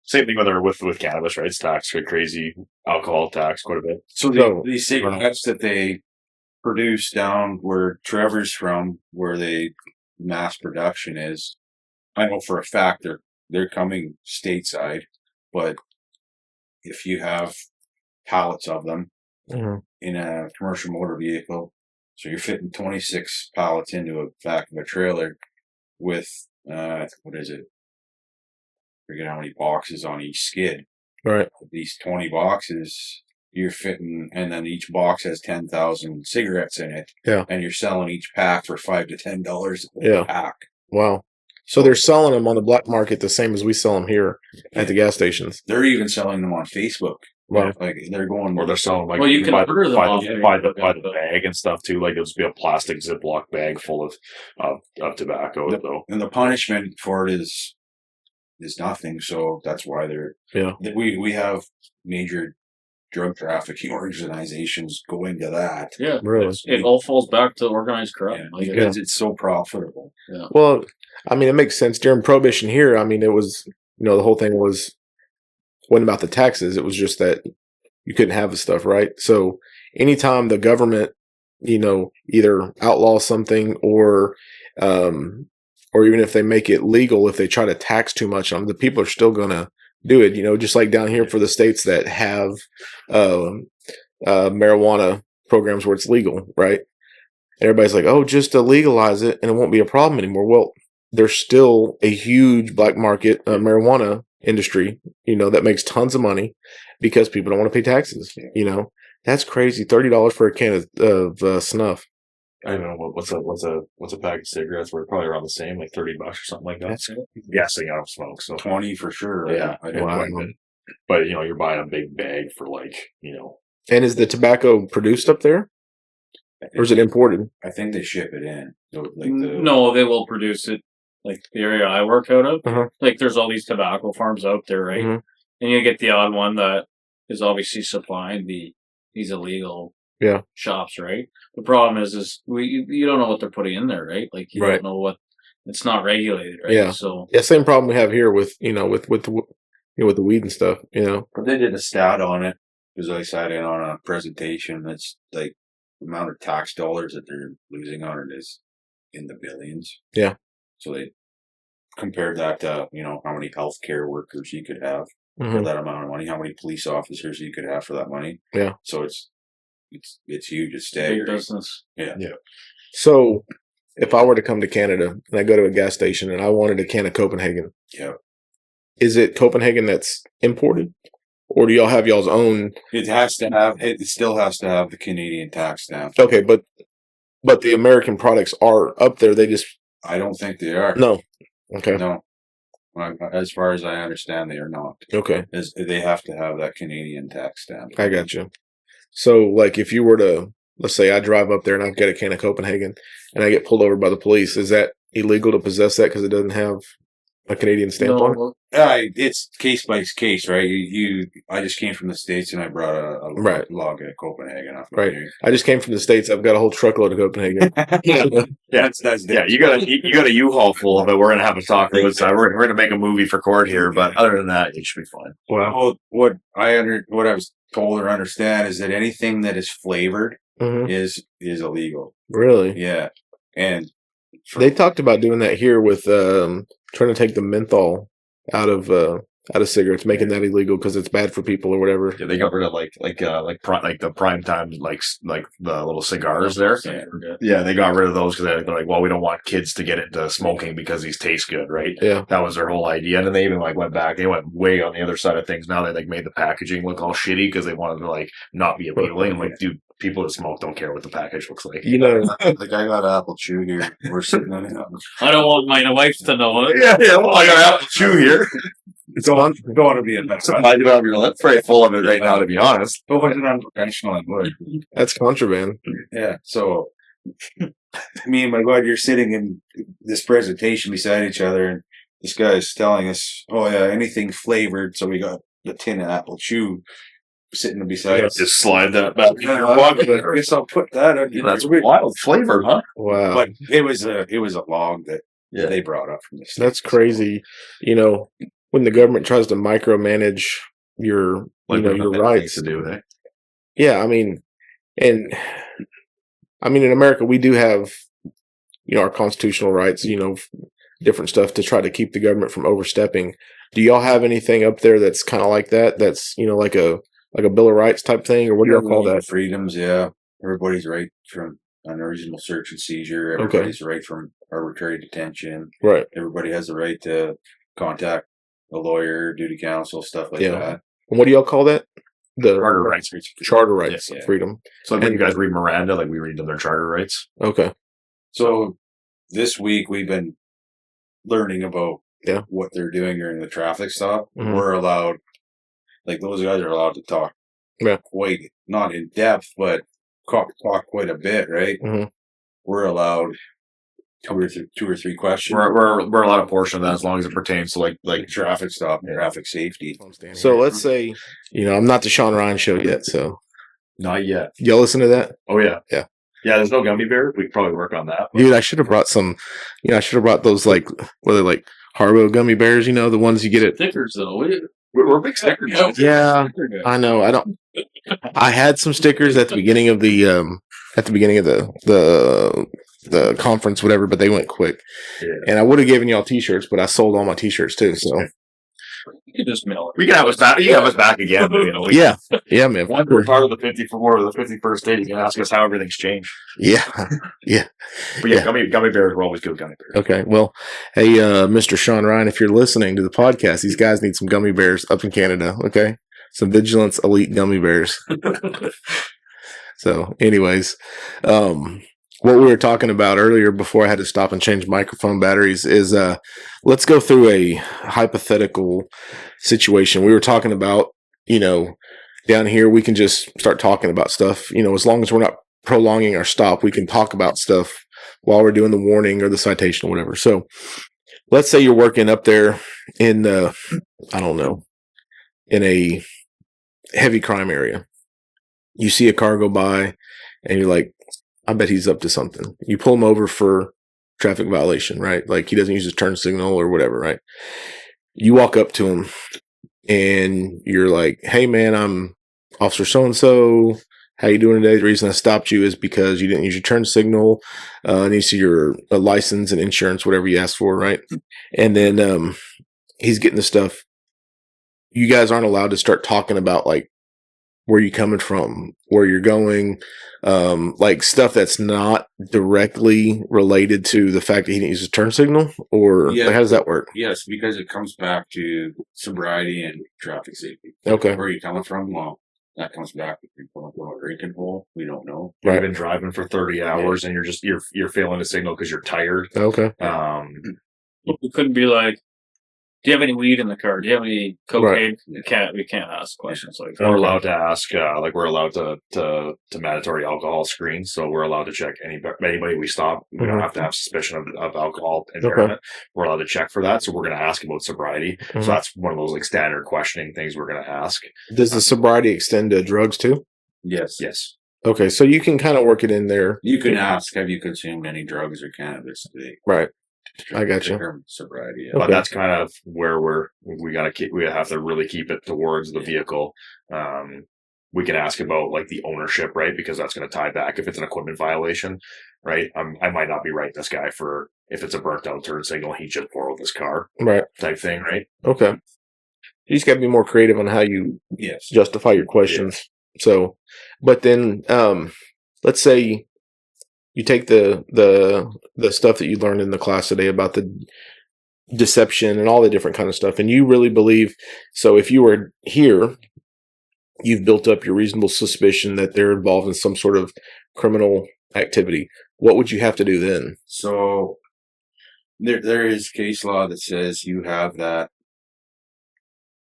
Same thing with cannabis, right? It's taxed crazy. Alcohol tax quite a bit. So these cigarettes that they produce down where Trevor's from, where they mass production is, I know for a fact they're coming stateside, but if you have pallets of them in a commercial motor vehicle, so you're fitting 26 pallets into a back of a trailer with what is it? I forget how many boxes on each skid. Right. These 20 boxes you're fitting, and then each box has 10,000 cigarettes in it. Yeah. And you're selling each pack for $5 to $10 a pack. Wow. So they're selling them on the black market the same as we sell them here at the gas stations. They're even selling them on Facebook. Wow. Like they're going, or they're selling like you can order them by the bag and stuff too. Like it'll just be a plastic Ziploc bag full of tobacco. And the punishment for it is nothing. So that's why we have major drug trafficking organizations go into that. Yeah, really. It all falls back to organized crime because it's so profitable. Yeah. Well, I mean, it makes sense. During Prohibition here, I mean, it was, the whole thing wasn't about the taxes. It was just that you couldn't have the stuff, right? So anytime the government, either outlaws something or even if they make it legal, if they try to tax too much on them, the people are still going to do it, just like down here for the states that have marijuana programs where it's legal, right? Everybody's like, oh, just to legalize it and it won't be a problem anymore. Well, there's still a huge black market marijuana industry, that makes tons of money because people don't want to pay taxes. That's crazy. $30 for a can of snuff. I don't know what's a pack of cigarettes. We're probably around the same, like $30 or something like that. That's guessing I don't smoke, so 20 for sure. Yeah, I don't wow. But you're buying a big bag for And is the tobacco produced up there, or is it imported? I think they ship it in. No, they will produce it. Like the area I work out of, Uh-huh. like there's all these tobacco farms out there, right? Mhm. And you get the odd one that is obviously supplying these illegal shops, right? The problem is you don't know what they're putting in there, right? Like you don't know what, it's not regulated, right? Yeah. So Same problem we have here with with the weed and stuff, But they did a stat on it because I sat in on a presentation that's like the amount of tax dollars that they're losing on it is in the billions. Yeah. So they compared that to, how many healthcare workers you could have for Mhm. that amount of money, how many police officers you could have for that money. Yeah. So it's huge. It's big staggering. business. Yeah. So if I were to come to Canada and I go to a gas station and I wanted a can of Copenhagen, is it Copenhagen that's imported? Or do y'all have y'all's own? It still has to have the Canadian tax stamp. Okay, but the American products are up there. They just, I don't think they are. no. Okay. No. As far as I understand, they are not. Okay. They have to have that Canadian tax stamp. I got you. So, like, if you were to, let's say I drive up there and I get a can of Copenhagen and I get pulled over by the police, is that illegal to possess that because it doesn't have a Canadian stamp on it? It's case by case, right? I just came from the States and I brought a log of Copenhagen off. Right. I just came from the States. I've got a whole truckload of Copenhagen. That's you got a U-Haul full of it. We're gonna have a talk outside. We're gonna make a movie for court here, but other than that, it should be fine. Well, what I was told or understand is that anything that is flavored is illegal. Really? Yeah, and they talked about doing that here with trying to take the menthol out of cigarettes, making that illegal because it's bad for people or whatever. Yeah, they got rid of like the prime time like the little cigars there. Yeah, they got rid of those because they're like, well, we don't want kids to get into smoking because these taste good, right? Yeah, that was their whole idea. And then they even like went back. They went way on the other side of things. Now they like made the packaging look all shitty because they wanted to like not be appealing. I'm like, dude, people that smoke don't care what the package looks like. you know, Like I got apple chew here. We're sitting on it. I don't want my wife to know it. Yeah. Well, I got apple chew here. It's all, don't want to be in that. I do have your lip very full of it right now, to be honest. But was it unprofessional and wood? that's contraband. Yeah. So me and my buddy are sitting in this presentation beside each other, and this guy is telling us, "Oh yeah, anything flavored." So we got the tin of apple chew sitting beside us. Just slide that back in your pocket. I guess I'll put that on. That's wild flavor, huh? Wow, But it was a log that they brought up from this. that's crazy. You know, when the government tries to micromanage your your rights to do with it. Yeah, I mean, in America, we do have, our constitutional rights, different stuff to try to keep the government from overstepping. Do y'all have anything up there that's kind of like that? That's, like a Bill of Rights type thing, or what do y'all call that? Freedoms, yeah. Everybody's right from unreasonable search and seizure. Everybody's right from arbitrary detention. Right. Everybody has the right to contact a lawyer, duty counsel, stuff like that. And what do y'all call that? The Charter rights. Charter rights, freedom. So when you guys read Miranda, like we read their charter rights. Okay. So this week we've been learning about what they're doing during the traffic stop. Mm-hmm. We're allowed, like those guys are allowed to talk quite, not in depth, but talk quite a bit, right? Mm-hmm. We're allowed two or three questions. We're allowed a portion of that as long as it pertains to like traffic stop and traffic safety. So let's say, I'm not the Shawn Ryan show yet, so not yet. Y'all listen to that? Oh yeah. Yeah. Yeah, there's no gummy bear. We could probably work on that. Dude, I should have brought some, I should have brought those like Haribo gummy bears, the ones you get at Stickers though. We're big stickers. Yeah, I know. I had some stickers at the beginning of the the conference, whatever, but they went quick. Yeah. And I would have given y'all t-shirts, but I sold all my t-shirts too. So you can just mail it. We can have us back. You can have us back again. Yeah, man. Once we're part of the 54 or the 51st state, you can ask us how everything's changed. Yeah. But yeah, gummy bears are always good gummy bears. Okay. Well, hey, Mr. Shawn Ryan, if you're listening to the podcast, these guys need some gummy bears up in Canada. Okay. Some Vigilance Elite gummy bears. So anyways, what we were talking about earlier before I had to stop and change microphone batteries is let's go through a hypothetical situation. We were talking about, down here we can just start talking about stuff, as long as we're not prolonging our stop, we can talk about stuff while we're doing the warning or the citation or whatever. So let's say you're working up there in in a heavy crime area. You see a car go by and you're like, I bet he's up to something. You pull him over for traffic violation, right? Like he doesn't use his turn signal or whatever, right? You walk up to him and you're like, hey man, I'm Officer so-and-so. How you doing today? The reason I stopped you is because you didn't use your turn signal. I need to see your license and insurance, whatever you asked for, right? And then he's getting the stuff. You guys aren't allowed to start talking about like where you're coming from, where you're going, like stuff that's not directly related to the fact that he didn't use a turn signal, or how does that work? Yes, because it comes back to sobriety and traffic safety. Okay. Where are you coming from? Well, that comes back to people who are drinking hole. We don't know. You've been driving for 30 hours and you're failing to signal because you're tired. Okay. It couldn't be like, do you have any weed in the car? Do you have any cocaine? Right. We can't ask questions like that. We're allowed to ask, we're allowed to mandatory alcohol screen. So we're allowed to check anybody we stop. We don't have to have suspicion of alcohol impairment. Okay. We're allowed to check for that. So we're going to ask about sobriety. Mm-hmm. So that's one of those like standard questioning things we're going to ask. Does the sobriety extend to drugs too? Yes. Okay. So you can kind of work it in there. You can ask, have you consumed any drugs or cannabis today? Right. I got you. Sobriety, but that's kind of where we have to really keep it towards the vehicle. We can ask about like the ownership, right? Because that's going to tie back if it's an equipment violation, right? I might not be writing this guy for if it's a burnt out turn signal, he should pour out this car, Right. type thing, right? Okay. You just got to be more creative on how you justify your questions. Yeah. So, but then, let's say you take the stuff that you learned in the class today about the deception and all the different kind of stuff, and you really believe. So, if you were here, you've built up your reasonable suspicion that they're involved in some sort of criminal activity. What would you have to do then? So, there is case law that says you have that.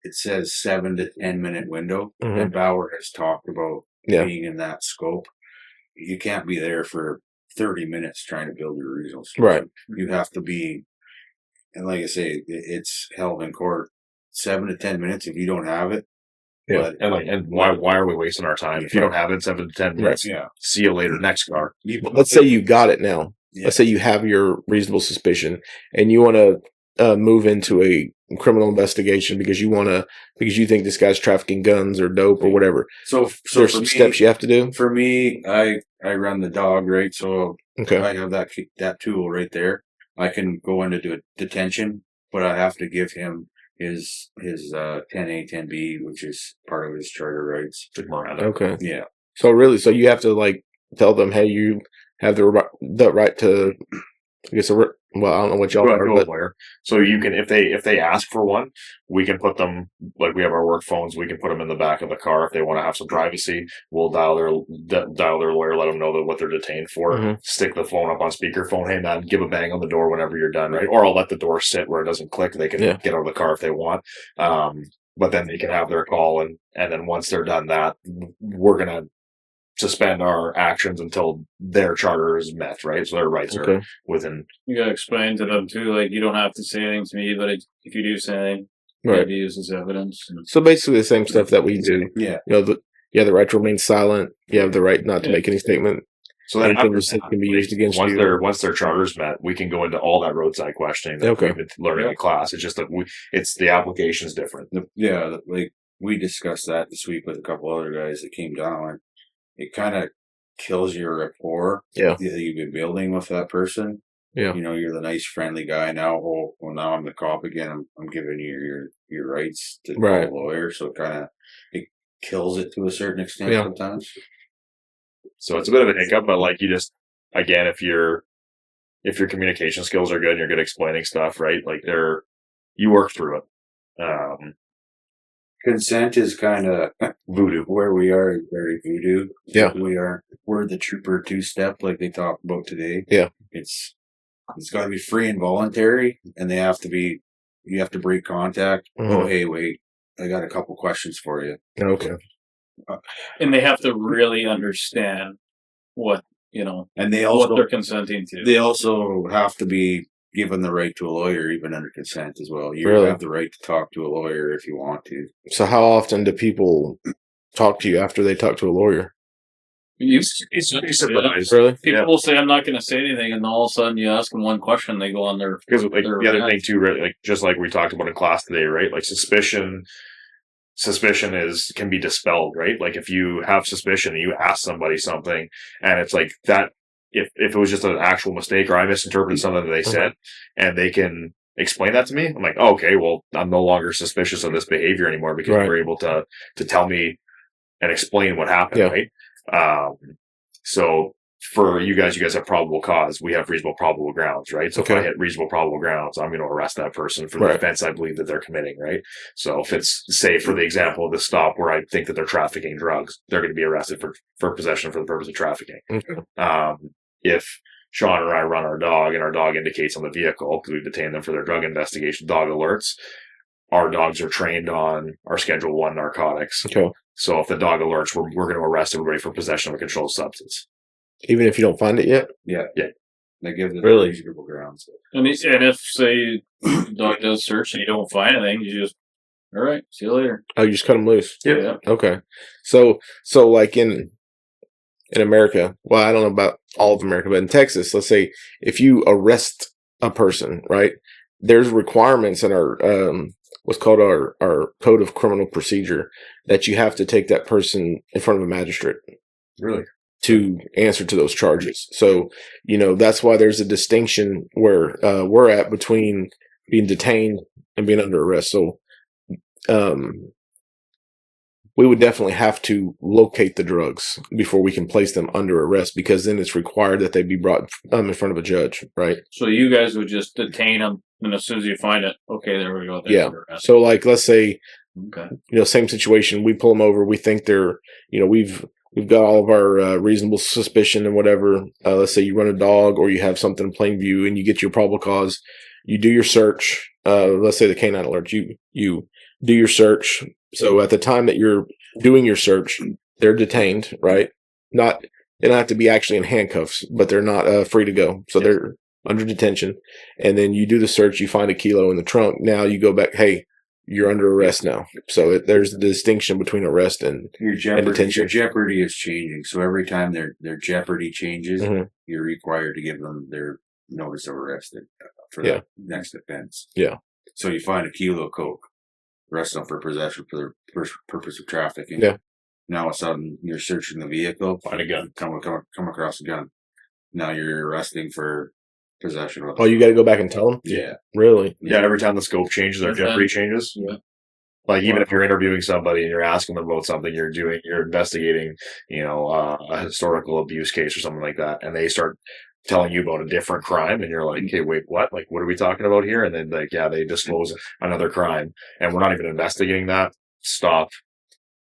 It says 7 to 10 minute window, and Bauer has talked about being in that scope. You can't be there for 30 minutes trying to build your results. Right. You have to be, and like I say, it's held in court 7 to 10 minutes if you don't have it. Yeah. And why are we wasting our time? If you don't have it 7 to 10 minutes, see you later, next car. Let's say you got it now. Yeah. Let's say you have your reasonable suspicion and you want to move into a criminal investigation because you think this guy's trafficking guns or dope or whatever. So there's some steps you have to do. For me, I run the dog, right? So I have that tool right there. I can go into detention, but I have to give him his 10A, 10B, which is part of his charter rights. Okay. Yeah. So you have to like tell them, hey, you have the right to, I guess, well, I don't know what y'all are, but lawyer. So you can, if they ask for one, we can put them, like we have our work phones, we can put them in the back of the car. If they want to have some privacy, we'll dial their lawyer, let them know what they're detained for, stick the phone up on speakerphone, hey man, give a bang on the door whenever you're done, right? Or I'll let the door sit where it doesn't click. They can get out of the car if they want. But then they can have their call and then once they're done that, we're going to suspend our actions until their charter is met, right? So their rights are within. You gotta explain to them too, like you don't have to say anything to me, but if you do say anything, you have to use as evidence. So basically the same stuff that we do. Yeah. You know, you have the right to remain silent. You have the right not to make any statement. So that can be used against you. Once their charter's met, we can go into all that roadside questioning that we've been learning in class. It's just that the application is different. Yeah, like we discussed that this week with a couple other guys that came down. It kind of kills your rapport that you've been building with that person. Yeah. You know, you're the nice, friendly guy now. Oh, well, now I'm the cop again. I'm giving you your rights to the lawyer. So it kills it to a certain extent sometimes. So it's a bit of a hiccup, but like you just, again, if your communication skills are good and you're good at explaining stuff, right? Like you work through it. Consent is kind of voodoo. Where we are is very voodoo. Yeah. We're the trooper 2-step like they talked about today. Yeah. It's got to be free and voluntary, and you have to break contact. Oh, hey, wait, I got a couple questions for you. Okay. And they have to really understand what, and what they're consenting to. They also have to be given the right to a lawyer, even under consent as well. You have the right to talk to a lawyer if you want to. So how often do people talk to you after they talk to a lawyer? It's surprised. Really? People will say, I'm not going to say anything, and all of a sudden you ask them one question, they go on their... Because the other thing too, right, like just like we talked about in class today, right? Like suspicion can be dispelled, right? Like if you have suspicion and you ask somebody something and it's like that, if it was just an actual mistake or I misinterpreted something that they said and they can explain that to me, I'm like, oh, okay, well, I'm no longer suspicious of this behavior anymore because you're able to tell me and explain what happened, right? So for you guys have probable cause. We have reasonable probable grounds, right? So if I hit reasonable probable grounds, I'm going to arrest that person for the offense I believe that they're committing, right? So if it's, say, for the example of the stop where I think that they're trafficking drugs, they're going to be arrested for possession for the purpose of trafficking. If Shawn and I run our dog and our dog indicates on the vehicle, because we've detained them for their drug investigation, dog alerts, our dogs are trained on our Schedule 1 narcotics. Okay. So if the dog alerts, we're going to arrest everybody for possession of a controlled substance. Even if you don't find it yet? Yeah. Yeah. They give the reasonable grounds. And if, say, the dog does search and you don't find anything, you just, all right, see you later. Oh, you just cut them loose? Yeah. Okay. So like in America, well, I don't know about all of America, but in Texas, let's say if you arrest a person, right, there's requirements in our, what's called our Code of Criminal Procedure that you have to take that person in front of a magistrate. Really? to answer to those charges. So, that's why there's a distinction where we're at between being detained and being under arrest. So, we would definitely have to locate the drugs before we can place them under arrest, because then it's required that they be brought in front of a judge, right? So you guys would just detain them, and as soon as you find it, okay, there we go. Yeah. So, like, let's say, okay, same situation. We pull them over. We think they're, we've got all of our reasonable suspicion and whatever. Let's say you run a dog or you have something in plain view and you get your probable cause. You do your search. Let's say the canine alert. You do your search. So at the time that you're doing your search, they're detained, right? They don't have to be actually in handcuffs, but they're not free to go. So they're under detention. And then you do the search. You find a kilo in the trunk. Now you go back. Hey, you're under arrest now. So there's the distinction between arrest and detention. Your jeopardy is changing. So every time their jeopardy changes, Mm-hmm. you're required to give them their notice of arrest for the next offense. Yeah. So you find a kilo of coke, arrest them for possession for the purpose of trafficking. Yeah. Now all of a sudden you're searching the vehicle, Find a gun. come across a gun. Now you're arresting for possession of. Oh, you got to go back and tell them? Yeah. Really? Yeah, every time the scope changes, our jeopardy changes. Yeah. Like, even if you're interviewing somebody and you're asking them about something you're investigating, a historical abuse case or something like that, and they start telling you about a different crime, and you're like, okay, wait, what? Like, what are we talking about here? And then, like, yeah, they disclose another crime, and we're not even investigating that. Stop,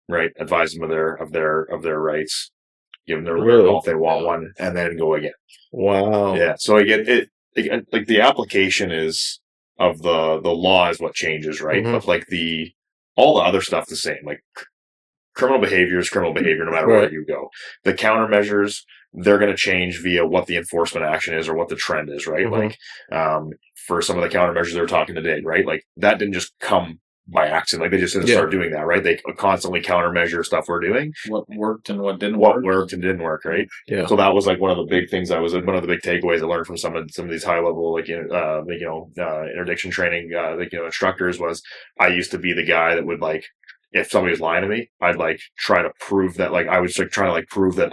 right? Advise them of their rights, give them their call if they want one, and then go again. Wow. Yeah. So again, it like the application is of the law is what changes, right? Mm-hmm. But like all the other stuff the same. Like criminal behavior is criminal behavior no matter where you go. The countermeasures, they're going to change via what the enforcement action is or what the trend is, right? Mm-hmm. Like for some of the countermeasures they were talking today, right? Like that didn't just come by accident. Like they just didn't start doing that, right? They constantly countermeasure stuff we're doing. What worked and what didn't work. What worked and didn't work, right? Yeah. So that was like one of the big things. One of the big takeaways I learned from some of these high level, interdiction training, instructors was I used to be the guy that would like, if somebody was lying to me, I'd like try to prove that, like I was like trying to like prove that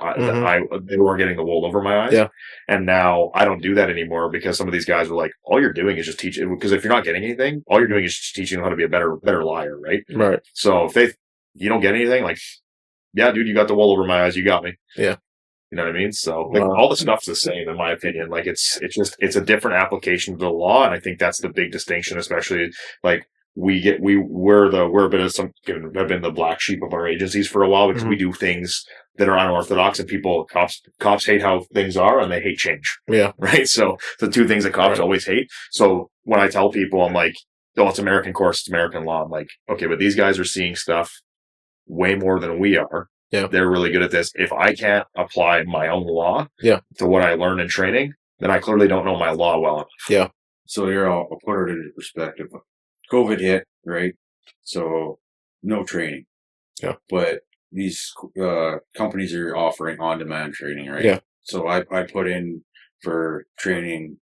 they weren't getting the wool over my eyes. Yeah. And now I don't do that anymore because some of these guys were like, all you're doing is just teaching, because if you're not getting anything, all you're doing is just teaching them how to be a better liar, right? Right. So if you don't get anything, like, yeah, dude, you got the wool over my eyes, you got me. Yeah. You know what I mean? So like all the stuff's the same in my opinion. Like it's a different application of the law, and I think that's the big distinction, especially like we're a bit of have been the black sheep of our agencies for a while because we do things that are unorthodox, and cops hate how things are and they hate change. Yeah. Right. So the two things that cops always hate. So when I tell people, I'm like, oh, it's American course, it's American law. I'm like, okay, but these guys are seeing stuff way more than we are. Yeah. They're really good at this. If I can't apply my own law to what I learned in training, then I clearly don't know my law well enough. Yeah. So I'll put it into perspective. COVID hit, right? So no training. Yeah. But these companies are offering on-demand training, right? Yeah. So I put in for training.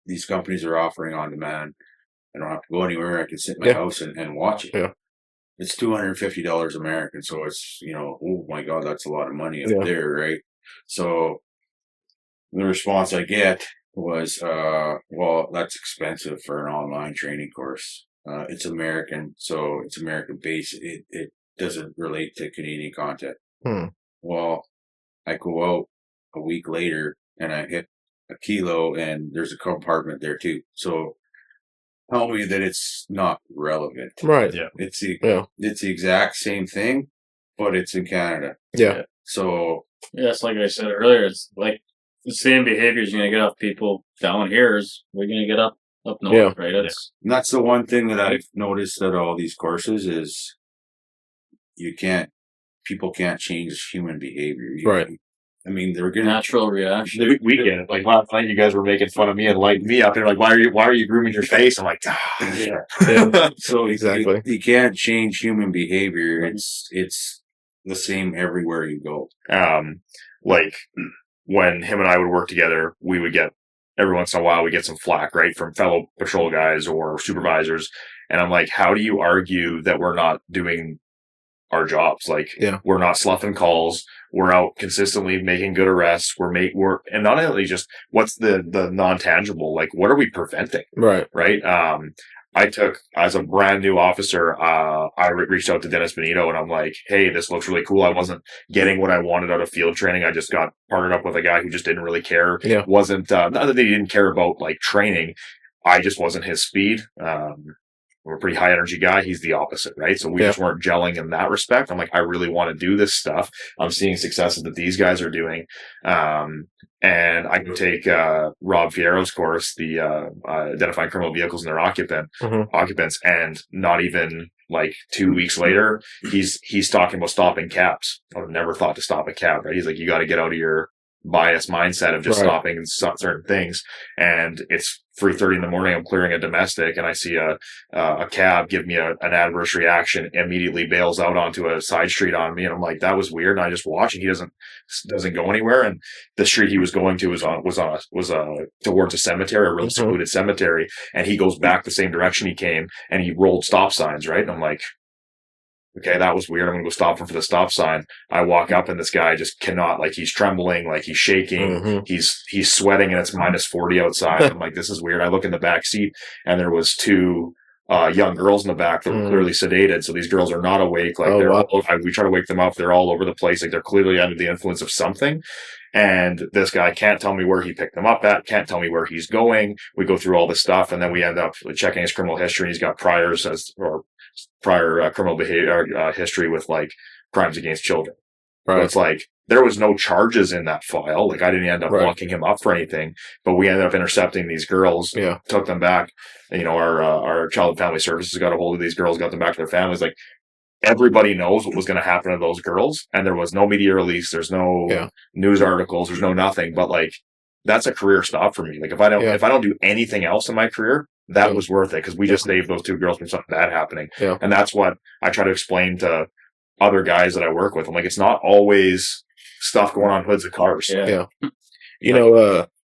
These companies are offering on-demand. I don't have to go anywhere. I can sit in my house and watch it. Yeah. It's $250 American. So it's, oh my God, that's a lot of money up there, right? So the response I get was, well, that's expensive for an online training course. It's American, so it's American based. It doesn't relate to Canadian content. Well, I go out a week later and I hit a kilo and there's a compartment there too. So tell me that it's not relevant. Right. Yeah. It's the exact same thing, but it's in Canada. Yeah. So it's like I said earlier, it's like the same behaviors you're going to get off people down here as we're going to get up north, right? And that's the one thing that I've noticed at all these courses is people can't change human behavior. Right. I mean, they're going natural reaction. We get it. Like last night, you guys were making fun of me and lighting me up. And like, why are you grooming your face? I'm like, So exactly. You can't change human behavior. It's the same everywhere you go. Like when him and I would work together, we would get every once in a while we get some flack, right, from fellow patrol guys or supervisors. And I'm like, how do you argue that we're not doing our jobs. Like, Yeah. we're not sloughing calls. We're out consistently making good arrests. And not only just what's the non-tangible, like, what are we preventing? Right. Right. I took, as a brand new officer, I reached out to Dennis Benito and I'm like, hey, this looks really cool. I wasn't getting what I wanted out of field training. I just got partnered up with a guy who just didn't really care. Yeah. Wasn't, not that he didn't care about like training. I just wasn't his speed. I'm a pretty high energy guy. He's the opposite, right? So we just weren't gelling in that respect. I'm like, I really want to do this stuff. I'm seeing successes that these guys are doing. And I can take Rob Fierro's course, the identifying criminal vehicles and their occupants, and not even like 2 weeks later, he's talking about stopping cabs. I've never thought to stop a cab, right? He's like, you got to get out of your bias mindset of just stopping certain things. And it's 3:30 in the morning. I'm clearing a domestic and I see a cab give me an adverse reaction, immediately bails out onto a side street on me. And I'm like, that was weird. And I just watch and he doesn't go anywhere. And the street he was going to was towards a cemetery, a real secluded cemetery. And he goes back the same direction he came and he rolled stop signs. Right. And I'm like, okay, that was weird. I'm going to go stop him for the stop sign. I walk up and this guy just cannot, like, he's trembling, like he's shaking. He's sweating and it's -40 outside. I'm like, this is weird. I look in the back seat and there was two young girls in the back that were clearly sedated. So these girls are not awake. Like we try to wake them up. They're all over the place. Like they're clearly under the influence of something. And this guy can't tell me where he picked them up at, can't tell me where he's going. We go through all this stuff and then we end up checking his criminal history. And he's got prior criminal behavior history with like crimes against children. Right. So it's like there was no charges in that file. Like I didn't end up locking him up for anything, but we ended up intercepting these girls, took them back. And, our child and family services got a hold of these girls, got them back to their families. Like everybody knows what was going to happen to those girls. And there was no media release. There's no news articles. There's no nothing, but like, that's a career stop for me. Like if I don't do anything else in my career, that was worth it because we just saved those two girls from something bad happening. Yeah. And that's what I try to explain to other guys that I work with. I'm like, it's not always stuff going on hoods of cars. Yeah.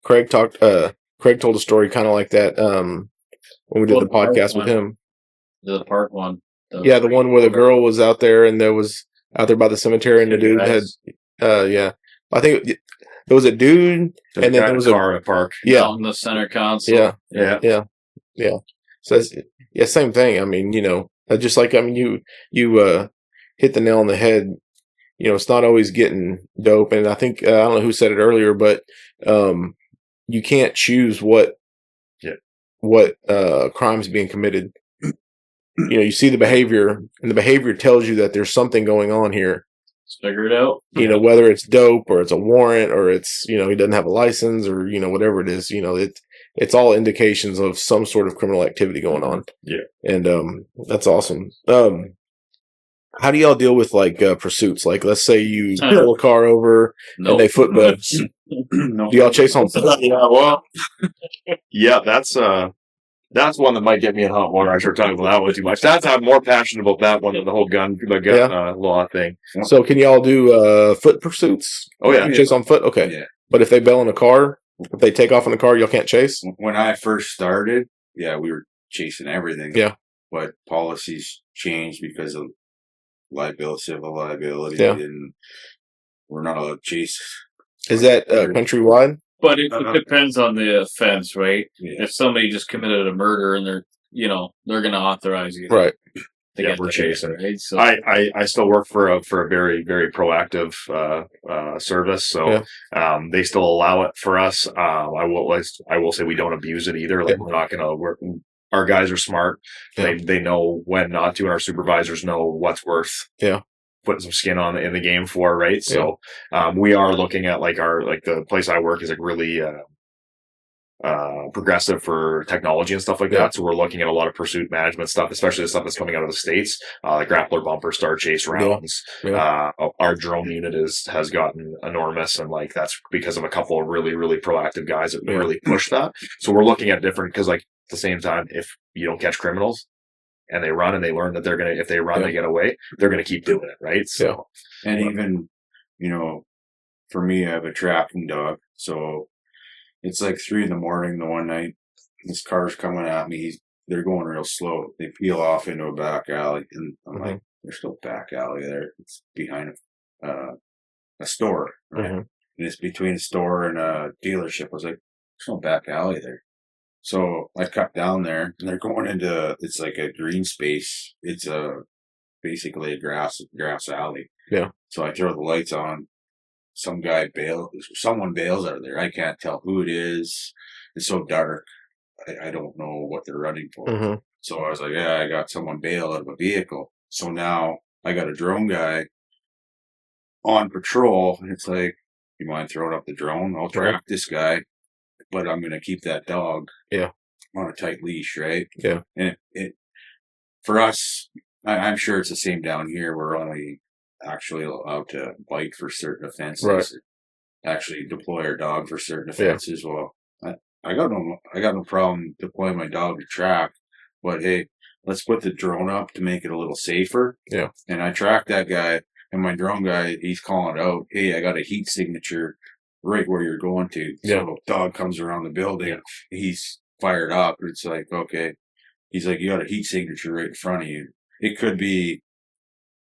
Craig told a story kind of like that when we did the podcast with him. The park one. The one where the girl was out there and there was out there by the cemetery and the dude had, I think there was a dude and then there was a car in a park. Yeah. On the center console. Yeah. So same thing. I mean, just like, you hit the nail on the head. It's not always getting dope. And I think, I don't know who said it earlier, but, you can't choose what crimes being committed. You see the behavior and the behavior tells you that there's something going on here. Let's figure it out. Whether it's dope or it's a warrant or it's, he doesn't have a license or, whatever it is, it's all indications of some sort of criminal activity going on. Yeah. And, that's awesome. How do y'all deal with like pursuits? Like, let's say you pull a car over and they footbed. Do y'all chase on foot? Yeah, that's one that might get me in hot water. I sure talk about that one too much. I'm more passionate about that one than the whole gun law thing. So can y'all do foot pursuits? Oh yeah, chase on foot. Okay, yeah. But if they bail in a car, if they take off in a car, y'all can't chase. When I first started, we were chasing everything. Yeah, but policies changed because of civil liability. Yeah, and we're not allowed to chase. Is that countrywide? But it depends on the offense, right? Yeah. If somebody just committed a murder and they're going to authorize you, right? We're chasing. Right? So I still work for a very, very proactive service, so they still allow it for us. I will say we don't abuse it either. Like we're not going to. Our guys are smart. Yeah. They know when not to, and our supervisors know what's worth. Yeah. Putting some skin in the game for, right? So, we are looking at the place I work is like really, progressive for technology and stuff like that. So we're looking at a lot of pursuit management stuff, especially the stuff that's coming out of the States, like grappler bumper, star chase rounds. Yeah. Our drone unit has gotten enormous. And like, that's because of a couple of really, really proactive guys that really push that. So we're looking at different, cause like at the same time, if you don't catch criminals, and they run and they learn that if they run, they get away, they're going to keep doing it. Right. So, and even, for me, I have a tracking dog. So it's like 3 a.m. the one night, this car's coming at me. They're going real slow. They peel off into a back alley and I'm like, there's no back alley there. It's behind a store, right? Mm-hmm. And it's between a store and a dealership. I was like, there's no back alley there. So I cut down there, and they're going into, it's like a green space. It's basically a grass alley. Yeah. So I throw the lights on. Someone bails out of there. I can't tell who it is. It's so dark. I don't know what they're running for. Mm-hmm. So I was like, yeah, I got someone bail out of a vehicle. So now I got a drone guy on patrol, and it's like, you mind throwing up the drone? I'll track this guy, but I'm going to keep that dog on a tight leash, right? Yeah. And it for us, I'm sure it's the same down here. We're only actually allowed to bite for certain offenses. Right. Actually deploy our dog for certain offenses. Yeah. Well, I got no problem deploying my dog to track, but hey, let's put the drone up to make it a little safer. Yeah. And I tracked that guy, and my drone guy, he's calling out, hey, I got a heat signature right where you're going to. Yeah. So dog comes around the building, he's fired up. It's like, okay. He's like, you got a heat signature right in front of you. It could be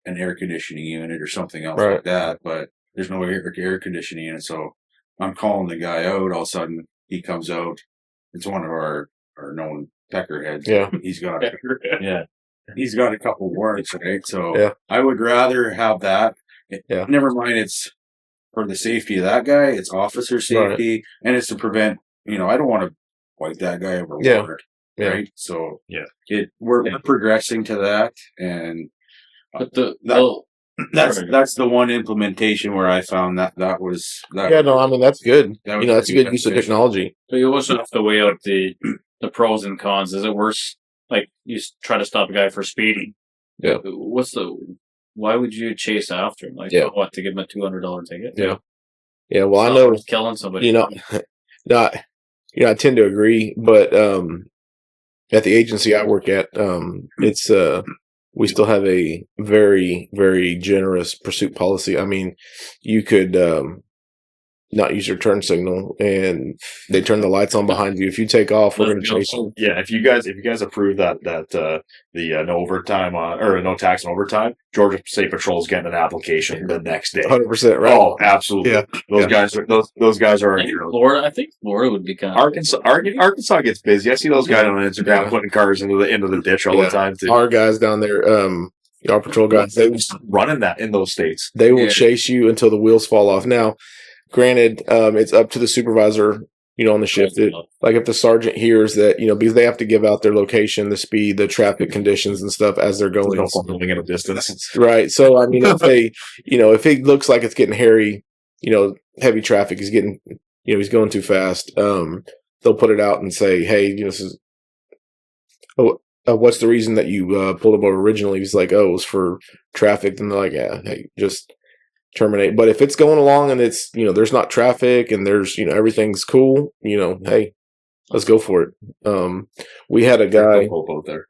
an air conditioning unit or something else like that, but there's no air conditioning in it. So I'm calling the guy out. All of a sudden, he comes out. It's one of our known peckerheads. Yeah. He's got he's got a couple warrants, right? So yeah. I would rather have that. Yeah. Never mind, it's for the safety of that guy. It's officer safety, and it's to prevent. I don't want to wipe that guy over warrant. Yeah. Right. So we're progressing to that, and that's the one implementation where I found that was yeah. No, I mean that's good. That's a good use of technology. So you also have to weigh out the pros and cons. Is it worse? Like you try to stop a guy for speeding. Yeah. Why would you chase after him? Like what, to give him a $200 ticket? Yeah. Yeah. Well, I know killing somebody. I tend to agree, but at the agency I work at, it's we still have a very, very generous pursuit policy. I mean, you could not use your turn signal, and they turn the lights on behind you. If you take off, we're going to chase you. Yeah, if you guys approve that the no overtime or no tax on overtime, Georgia State Patrol is getting an application the next day. 100%, right? Oh, absolutely. Yeah. Those guys are. I think Florida would be kind of. Arkansas gets busy. I see those guys on Instagram putting cars into the ditch all the time too. Our guys down there, our patrol guys, they running that in those states. They will chase you until the wheels fall off. Now, granted, it's up to the supervisor, on the shift. Like if the sergeant hears that, because they have to give out their location, the speed, the traffic conditions and stuff as they're going. Moving in a distance. Right. So, I mean, if they, if it looks like it's getting hairy, heavy traffic is getting, he's going too fast, they'll put it out and say, hey, this is, what's the reason that you pulled him over originally? He's like, it was for traffic. And they're like, hey, just terminate. But if it's going along and it's, there's not traffic and there's, everything's cool, hey, let's go for it. We had a guy there.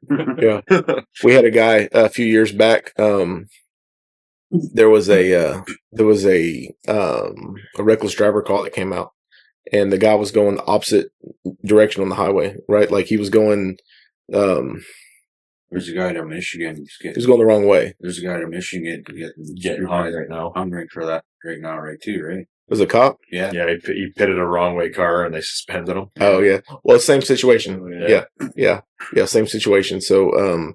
we had a guy a few years back. There was a reckless driver call that came out, and the guy was going the opposite direction on the highway, right? Like he was going, there's a guy in Michigan. He's going the wrong way. There's a guy in Michigan getting hungry right now. Hungry for that right now, right too, right? Was a cop? Yeah. Yeah, he pitted a wrong way car and they suspended him. Oh, yeah. Well, same situation. Yeah, same situation. So,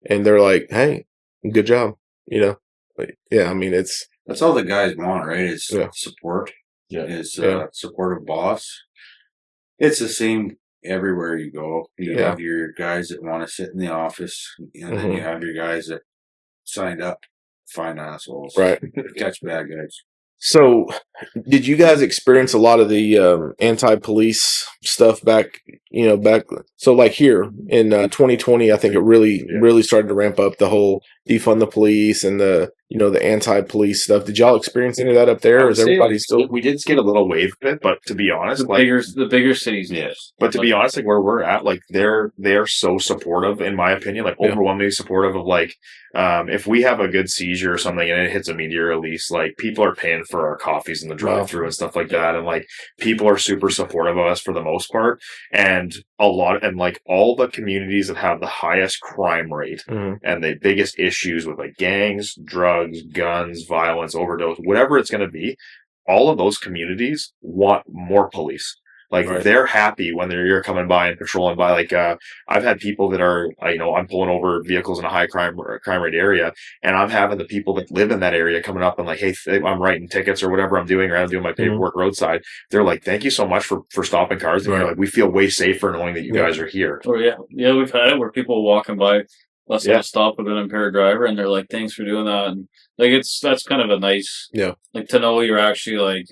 and they're like, hey, good job, But, I mean, that's all the guys want, right? Is support. Yeah. Is supportive boss. It's the same everywhere you go. You have your guys that want to sit in the office, and then you have your guys that signed up to find assholes. Right. Catch bad guys. So, did you guys experience a lot of the anti-police stuff back? So like here in 2020, I think it really started to ramp up, the whole defund the police and the anti-police stuff. Did y'all experience any of that up there? Or is everybody still? We did get a little wave of it, but to be honest, the bigger cities, yes. But to be honest, like where we're at, like they're so supportive, in my opinion, like overwhelmingly supportive of like if we have a good seizure or something and it hits a media release, like people are paying for our coffees in the drive-through and stuff like that, and like people are super supportive of us for the most part. And a lot, and like all the communities that have the highest crime rate and the biggest issues with like gangs, drugs, guns, violence, overdose, whatever it's going to be, all of those communities want more police. Like they're happy when you're coming by and patrolling by. Like I've had people that are, I'm pulling over vehicles in a high crime rate area, and I'm having the people that live in that area coming up and like, hey, I'm writing tickets or whatever I'm doing, or I'm doing my paperwork roadside. They're like, thank you so much for stopping cars. And like, we feel way safer knowing that you guys are here. Oh yeah, we've had it where people walking by, let's stop with an impaired driver, and they're like, thanks for doing that. And like, that's kind of a nice, like to know you're actually like,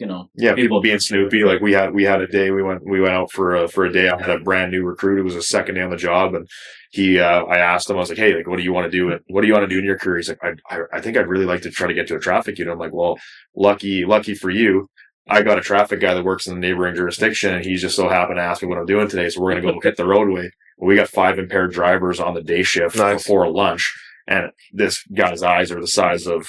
people being Snoopy. Like we had a day, we went out for a day. I had a brand new recruit who was a second day on the job, and I asked him, I was like, hey, like, what do you want to do? What do you want to do in your career? He's like, I think I'd really like to try to get to a traffic unit. I'm like, well, lucky for you. I got a traffic guy that works in the neighboring jurisdiction, and he's just so happened to ask me what I'm doing today. So we're going to go hit the roadway. We got 5 impaired drivers on the day shift before lunch. And this guy's eyes are the size of,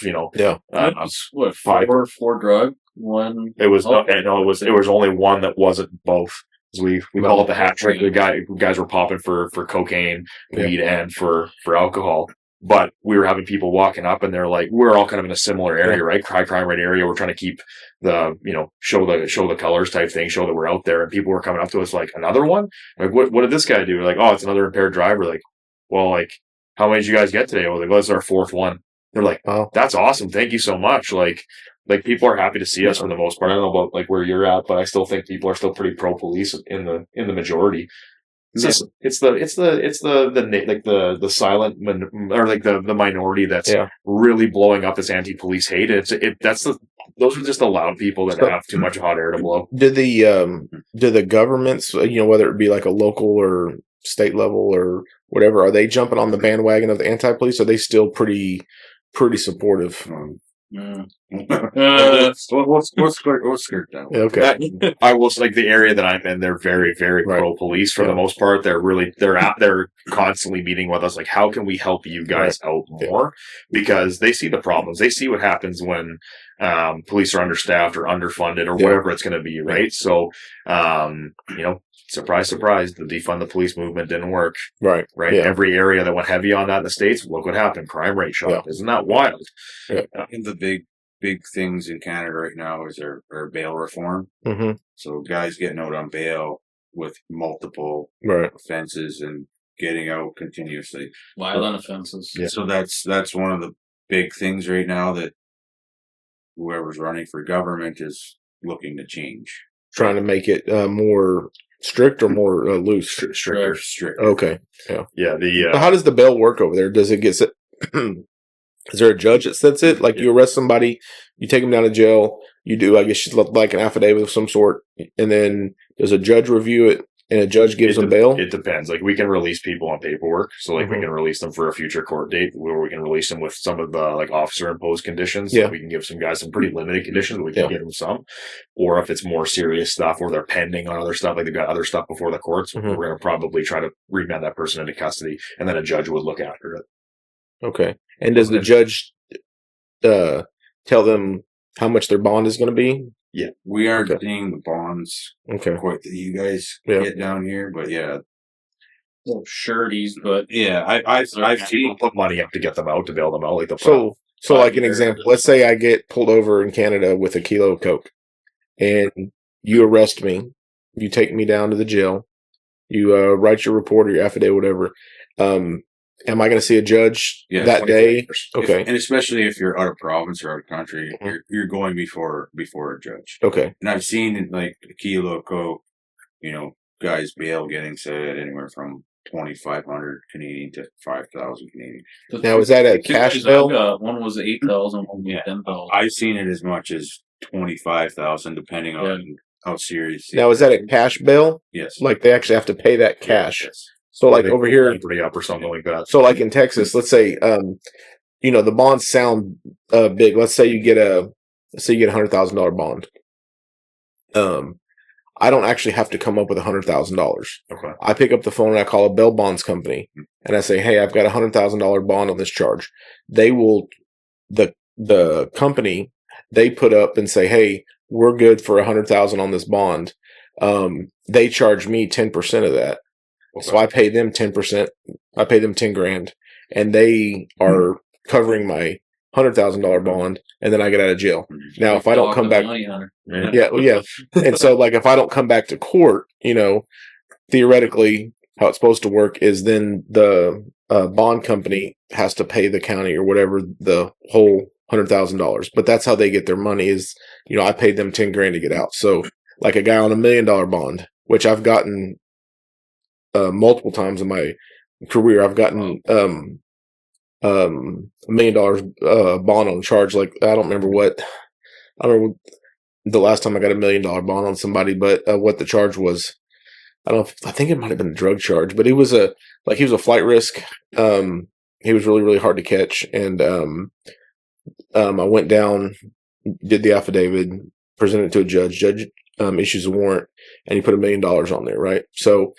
what, 4 drug, 1. It was it was only one that wasn't both. We call it the hat trick. The guys were popping for cocaine, weed, and for alcohol. But we were having people walking up, and they're like, we're all kind of in a similar area, right? High crime rate area. We're trying to keep the, show the colors type thing, show that we're out there. And people were coming up to us like, another one? Like, what did this guy do? We're like, oh, it's another impaired driver. Like, well, like, how many did you guys get today? Well, like, well, this is our 4th one. They're like, oh, that's awesome. Thank you so much. Like people are happy to see us for the most part. I don't know about like where you're at, but I still think people are still pretty pro police in the majority. It's the silent or like the minority that's really blowing up this anti-police hate. Those are just the loud people that have too much hot air to blow. Do the governments, whether it be like a local or state level or whatever, are they jumping on the bandwagon of the anti-police? Are they still pretty supportive? We'll skirt down. Okay. I will say, like, the area that I'm in, they're very, very pro police for the most part. They're constantly meeting with us. Like, how can we help you guys out more? Because they see the problems. They see what happens when police are understaffed or underfunded or whatever it's going to be. Right. So, surprise, surprise, the defund the police movement didn't work. Right. Yeah. Every area that went heavy on that in the States, look what happened. Crime rate shot. Isn't that wild? Yeah. I think the big things in Canada right now is our bail reform. Mm-hmm. So guys getting out on bail with multiple offenses and getting out continuously. Violent offenses. Yeah. So that's one of the big things right now that whoever's running for government is looking to change. Trying to make it more strict or more loose? Stricter. Okay. Yeah. Yeah. So how does the bail work over there? Does it get set? Is there a judge that sets it? Like you arrest somebody, you take them down to jail, you do, I guess, like an affidavit of some sort, and then does a judge review it and a judge gives them bail? It depends. Like we can release people on paperwork. So like we can release them for a future court date where we can release them with some of the like officer imposed conditions. Yeah. We can give some guys some pretty limited conditions, but we can give them some. Or if it's more serious stuff or they're pending on other stuff, like they've got other stuff before the courts, we're going to probably try to remand that person into custody, and then a judge would look after it. Okay. And does the judge tell them how much their bond is going to be? Yeah, we aren't seeing the bonds quite that you guys get down here, but little sureties. But I've seen people put money up to get them out, to bail them out. Like so like an example, let's say I get pulled over in Canada with a kilo of coke, and you arrest me, you take me down to the jail, you write your report or your affidavit, whatever. Am I going to see a judge that day? Okay. And especially if you're out of province or out of country, you're going before a judge. Okay. And I've seen like a kilo of coke, guys bail getting set at anywhere from 2,500 Canadian to 5,000 Canadian. Now, is that a cash bail? One was 8,000, one was 10,000. I've seen it as much as 25,000, depending on how serious. Now, is that a cash bail? Yes. Like they actually have to pay that cash. Yes. So like over here, up or something like that. So like in Texas, let's say, the bonds sound big. Let's say you get a $100,000 bond. I don't actually have to come up with $100,000. Okay. I pick up the phone and I call a bail bonds company and I say, hey, I've got $100,000 bond on this charge. They will, the company, they put up and say, hey, we're good for $100,000 on this bond. They charge me 10% of that. So I pay them 10%. I pay them 10 grand, and they are covering my $100,000 bond, and then I get out of jail. Now, if I don't come back, yeah. And so, like, if I don't come back to court, theoretically, how it's supposed to work is then the bond company has to pay the county or whatever the whole $100,000. But that's how they get their money is, I paid them 10 grand to get out. So, like a guy on $1 million bond, which I've gotten multiple times in my career, I've gotten $1 million bond on charge. Like I don't remember the last time I got $1 million bond on somebody, but what the charge was. I think it might have been a drug charge, but he was a flight risk. He was really, really hard to catch. And I went down, did the affidavit, presented it to a judge. Judge issues a warrant, and he put $1 million on there, right? So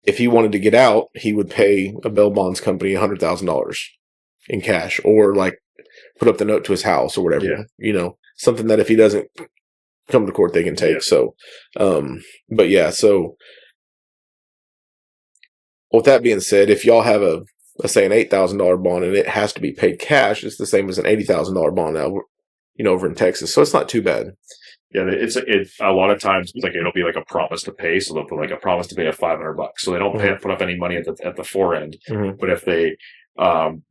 if he wanted to get out, he would pay a bail bonds company $100,000 in cash, or like put up the note to his house or whatever. Something that if he doesn't come to court, they can take. So, but yeah, so with that being said, if y'all have let's say an $8,000 bond and it has to be paid cash, it's the same as an $80,000 bond now, over in Texas. So it's not too bad. Yeah, it's a lot of times like it'll be like a promise to pay, so they'll put like a promise to pay of $500, so they don't put up any money at the fore end. Mm-hmm. But if they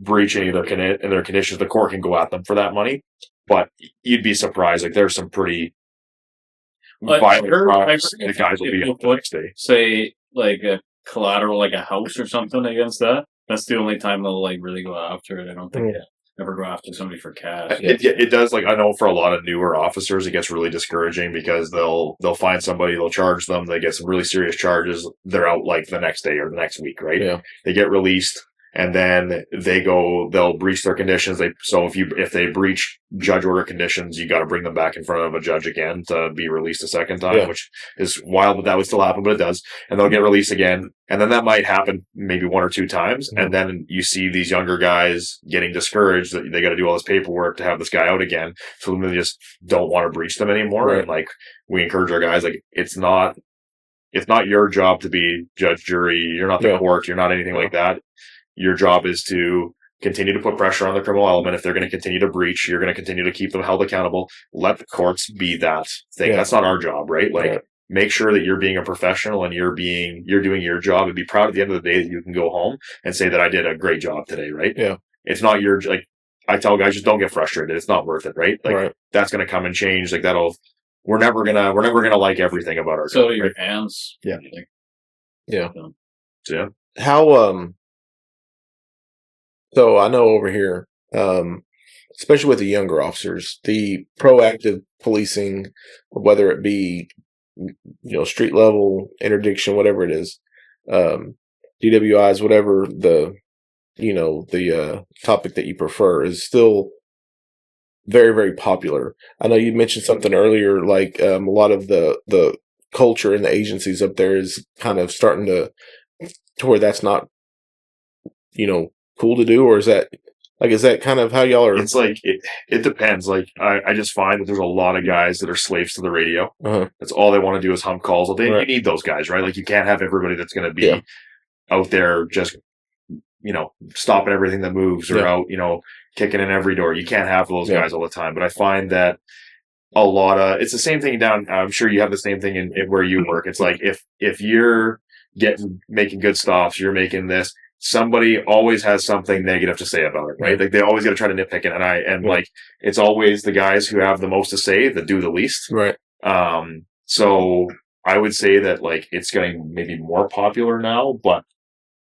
breach any of their conditions, the court can go at them for that money. But you'd be surprised, like there's some pretty violent crimes. The guys will be up the next day. Say like a collateral, like a house or something against that. That's the only time they'll like really go after it. I don't think ever go after somebody for cash. It does. Like I know for a lot of newer officers, it gets really discouraging because they'll find somebody, they'll charge them, they get some really serious charges. They're out like the next day or the next week, right? Yeah. They get released. And then they'll breach their conditions. If they breach judge order conditions, you got to bring them back in front of a judge again to be released a second time, which is wild that would still happen, but it does. And they'll get released again. And then that might happen maybe 1 or 2 times. Mm-hmm. And then you see these younger guys getting discouraged that they got to do all this paperwork to have this guy out again. So then they just don't want to breach them anymore. Right. And like we encourage our guys, like it's not your job to be judge, jury. You're not the court. You're not anything like that. Your job is to continue to put pressure on the criminal element. If they're going to continue to breach, you're going to continue to keep them held accountable. Let the courts be that thing. Yeah. That's not our job, right? Like, make sure that you're being a professional and you're doing your job, and be proud at the end of the day that you can go home and say that I did a great job today, right? Yeah. It's not like, I tell guys, just don't get frustrated. It's not worth it, right? Like, that's going to come and change. Like we're never going to like everything about our job. So your hands. Yeah. Yeah. So, yeah. How, so I know over here, especially with the younger officers, the proactive policing, whether it be, street level interdiction, whatever it is, DWIs, whatever the topic that you prefer, is still very, very popular. I know you mentioned something earlier, like a lot of the culture in the agencies up there is kind of starting to where that's not, cool to do, or is that kind of how y'all are? It's like it depends. Like I just find that there's a lot of guys that are slaves to the radio. Uh-huh. That's all they want to do is hump calls. You need those guys, right? Like you can't have everybody that's going to be out there just stopping everything that moves, or out kicking in every door. You can't have those guys all the time. But I find that it's the same thing down. I'm sure you have the same thing in where you work. It's like if you're making good stops, you're making this. Somebody always has something negative to say about it, right? Like they always got to try to nitpick it, and like it's always the guys who have the most to say that do the least, right? So I would say that like it's getting maybe more popular now, but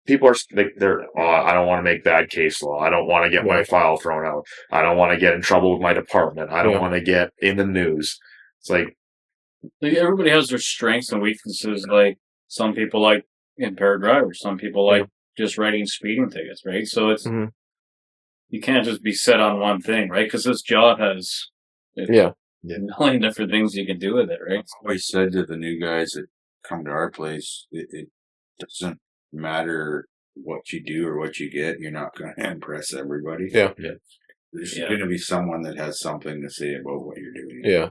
people are I don't want to make bad case law. I don't want to get my file thrown out. I don't want to get in trouble with my department. I don't want to get in the news. It's like everybody has their strengths and weaknesses. Like some people like impaired drivers. Some people like just writing speeding tickets, right? So it's you can't just be set on one thing, right? Because this job has a million different things you can do with it, right? I always said to the new guys that come to our place, it doesn't matter what you do or what you get. You're not going to impress everybody. Yeah. There's going to be someone that has something to say about what you're doing. Yeah.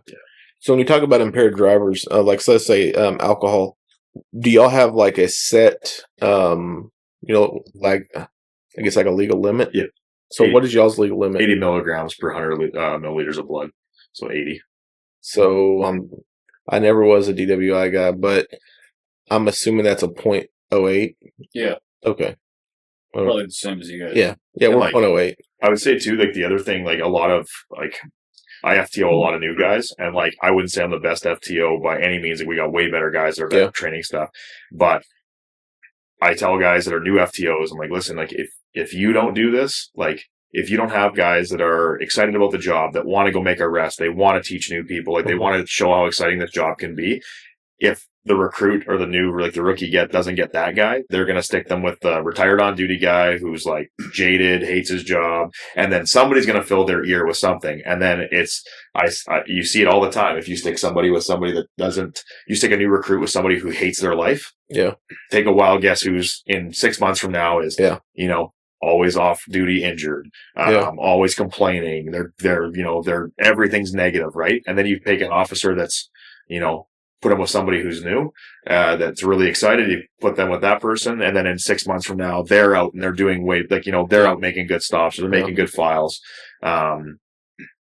So when you talk about impaired drivers, like so let's say alcohol, do y'all have like a set, like I guess like a legal limit? Yeah. So what is y'all's legal limit? 80 milligrams per 100 milliliters of blood. So 80. So I never was a DWI guy, but I'm assuming that's a .08. Yeah. Okay. Probably the same as you guys. Yeah, we're like, 0.08. I would say too, like the other thing, like a lot of like I FTO a lot of new guys, and like I wouldn't say I'm the best FTO by any means. Like we got way better guys that are better at training stuff, but I tell guys that are new FTOs, I'm like, listen, like if you don't do this, like if you don't have guys that are excited about the job, that want to go make arrests, they want to teach new people, like they want to show how exciting this job can be. If the recruit or the rookie doesn't get that guy, they're going to stick them with the retired on duty guy who's like jaded, hates his job. And then somebody's going to fill their ear with something. And then you see it all the time. If you stick somebody with somebody that doesn't, you stick a new recruit with somebody who hates their life. Yeah. Take a wild guess who's in 6 months from now is, always off duty injured, always complaining. They're everything's negative. Right. And then you take an officer that's, put them with somebody who's new, that's really excited. You put them with that person, and then in 6 months from now, they're out and they're doing they're out making good stops, or they're making good files.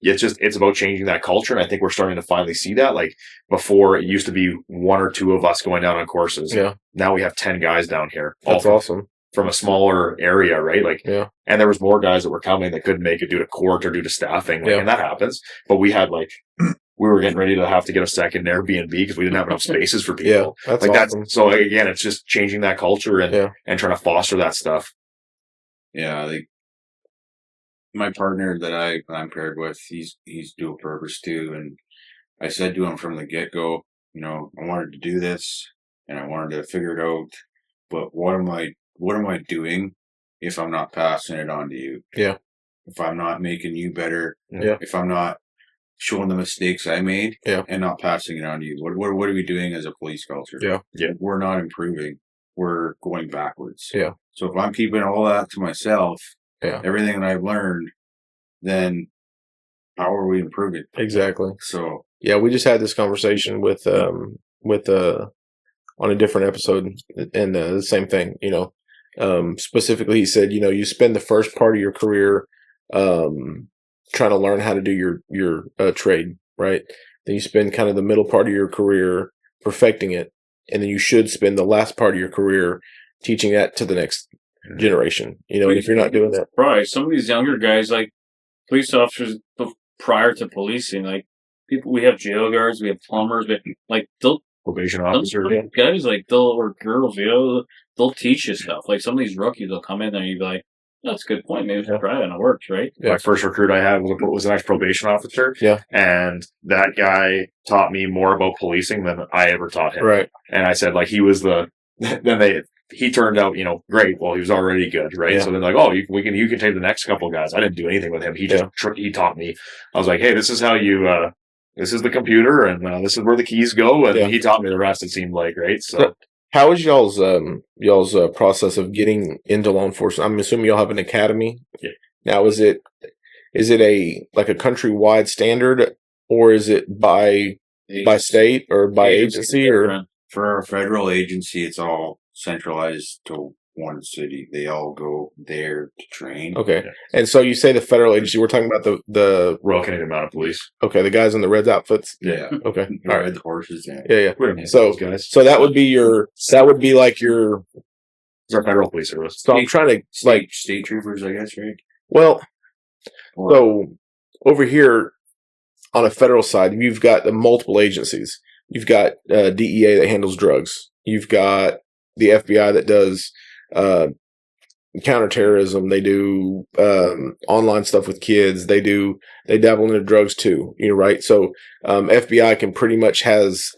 It's about changing that culture, and I think we're starting to finally see that. Like before, it used to be 1 or 2 of us going down on courses. Yeah. Now we have 10 guys down here. That's awesome. From a smaller area, right? And there was more guys that were coming that couldn't make it due to court or due to staffing, and that happens. But we had we were getting ready to have to get a second Airbnb because we didn't have enough spaces for people. Yeah, that's awesome. So again, it's just changing that culture and trying to foster that stuff. Yeah, my partner that I'm paired with, he's dual purpose too, and I said to him from the get go, I wanted to do this and I wanted to figure it out, but what am I doing if I'm not passing it on to you? Yeah. If I'm not making you better, if I'm not showing the mistakes I made and not passing it on to you. What are we doing as a police culture? Yeah. We're not improving. We're going backwards. Yeah. So if I'm keeping all that to myself, everything that I've learned, then how are we improving? Exactly. So we just had this conversation with on a different episode, and the same thing, specifically he said, you spend the first part of your career trying to learn how to do your trade, right? Then you spend kind of the middle part of your career perfecting it, and then you should spend the last part of your career teaching that to the next generation. And if you're not doing that, right? Some of these younger guys, like police officers, prior to policing, like people, we have jail guards, we have plumbers, they'll probation officers, guys or girls, they'll teach you stuff. Like some of these rookies will come in there and you'd be like, that's a good point. Maybe it's try and it works, right? My first recruit I had was an ex-probation officer. Yeah. And that guy taught me more about policing than I ever taught him. Right. And I said, he was he turned out, great. Well, he was already good, right? Yeah. So then you can take the next couple of guys. I didn't do anything with him. He just, he taught me. I was like, hey, this is how you, this is the computer and this is where the keys go. And he taught me the rest, it seemed like, right? So how is y'all's process of getting into law enforcement? I'm assuming y'all have an academy. Yeah. Now, is it a countrywide standard, or is it by state or by agency? Or for a federal agency, it's all centralized to one city. They all go there to train. Okay. Yeah. And so you say the federal agency, we're talking about the Royal Canadian Mounted Police. Okay, the guys in the red outfits. Yeah. Okay. All right. The horses. Yeah. So that would be like your. It's our federal police service. So I'm trying to state troopers, I guess, right? Well, so over here on a federal side, you've got multiple agencies. You've got DEA that handles drugs. You've got the FBI that does counterterrorism. They do online stuff with kids. They dabble into drugs too. Right? So FBI can pretty much has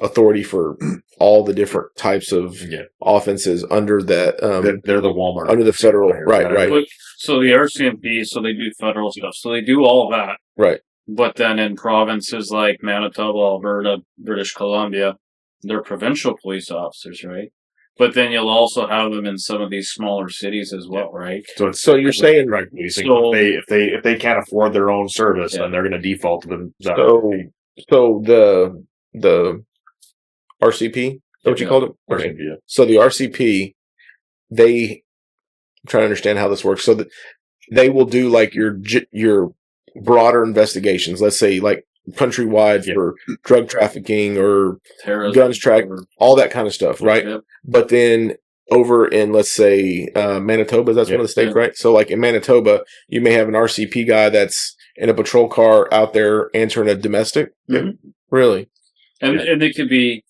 authority for all the different types of offenses under that. They're the Walmart under the federal, right. So the RCMP, so they do federal stuff. So they do all of that, right? But then in provinces like Manitoba, Alberta, British Columbia, they're provincial police officers, right? But then you'll also have them in some of these smaller cities as well, right? So you're saying, right? If they can't afford their own service, then they're going to default to them. So the RCP? Is that what you called it? Okay. RCP, yeah. So the RCP, I'm trying to understand how this works. So that they will do like your broader investigations. Let's say like countrywide for drug trafficking or Terrorism, guns track, all that kind of stuff, right? Yep. But then over in, let's say, Manitoba, that's one of the states, right? So like in Manitoba, you may have an RCP guy that's in a patrol car out there answering a domestic. Mm-hmm. Really? And it could be,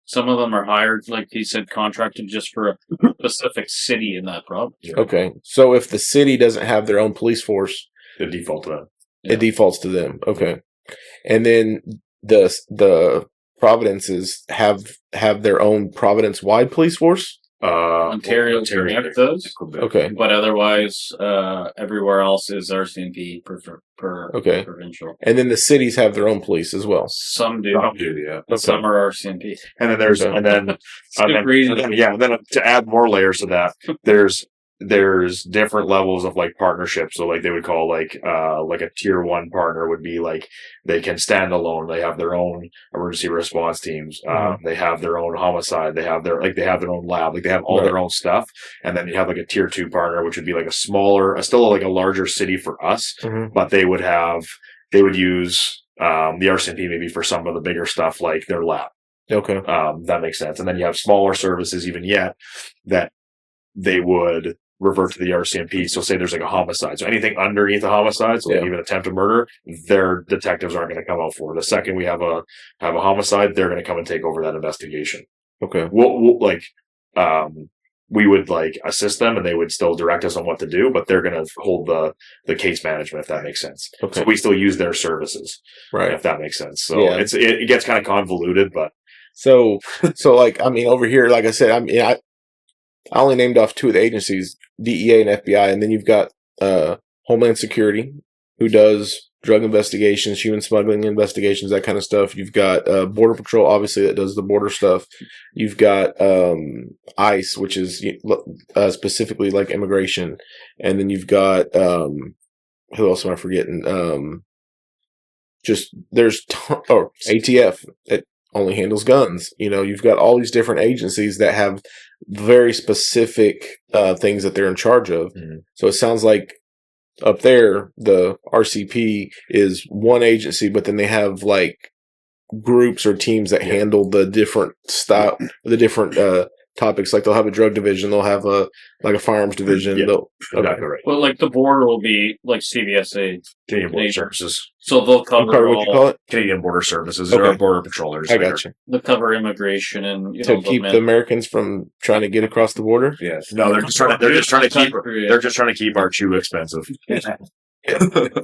some of them are hired, like he said, contracted just for a specific city in that province. Okay. So if the city doesn't have their own police force, It default to them. it defaults to them. Okay. And then the Providences have their own Providence-wide police force? Ontario does. Okay. But otherwise, everywhere else is RCMP per Okay. provincial. And then the cities have their own police as well. Some do. Yeah. But some are RCMP. And then there's, and then to add more layers to that, there's different levels of like partnerships. So like they would call like a tier 1 partner would be like they can stand alone. They have their own emergency response teams. They have their own homicide. They have their own lab. Like they have all their own stuff. And then you have like a tier 2 partner, which would be like still like a larger city for us, but they would use the RCMP maybe for some of the bigger stuff like their lab. Okay. That makes sense. And then you have smaller services even yet that they would revert to the RCMP. So say there's like a homicide. So anything underneath a homicide, so like even attempted murder, their detectives aren't going to come out for it. The second we have a homicide, they're going to come and take over that investigation. Okay. We would like assist them and they would still direct us on what to do, but they're going to hold the case management, if that makes sense. Okay. So we still use their services, right? If that makes sense. So it gets kind of convoluted, but so like, I mean, over here, like I said, I mean, I only named off 2 of the agencies, DEA and FBI, and then you've got Homeland Security, who does drug investigations, human smuggling investigations, that kind of stuff. You've got Border Patrol, obviously, that does the border stuff. You've got ICE, which is specifically like immigration. And then you've got, who else am I forgetting? There's ATF that only handles guns. You know, you've got all these different agencies that have very specific things that they're in charge of. So it sounds like up there, the RCP is one agency, but then they have like groups or teams that handle the different topics. Like they'll have a drug division, they'll have a firearms division. Exactly right. Well, like the border will be like CBSA, Canadian Border Services. So they'll cover what you call it? Canadian Border Services. They're our border patrollers. I got you. They'll cover immigration and to keep the Americans from trying to get across the border. Yes. No, they're just trying to keep our chew expensive.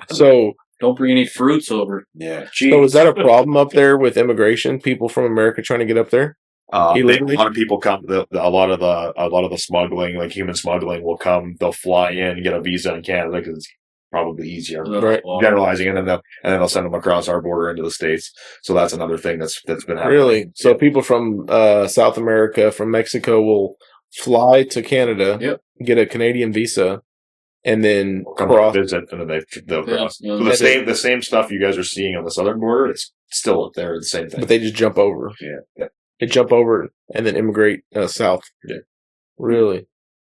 So don't bring any fruits over. Yeah. So is that a problem up there with immigration? People from America trying to get up there? A lot of people come. A lot of the smuggling, like human smuggling, will come. They'll fly in, get a visa in Canada because it's probably easier. Right. Generalizing, and then they'll send them across our border into the States. So that's another thing that's been happening. Really? So people from South America, from Mexico, will fly to Canada, get a Canadian visa, and then come and visit, and then they'll cross. So the same stuff you guys are seeing on the southern border, it's still up there, the same thing. But they just jump over. Yeah. They jump over and then immigrate south. Yeah. Really?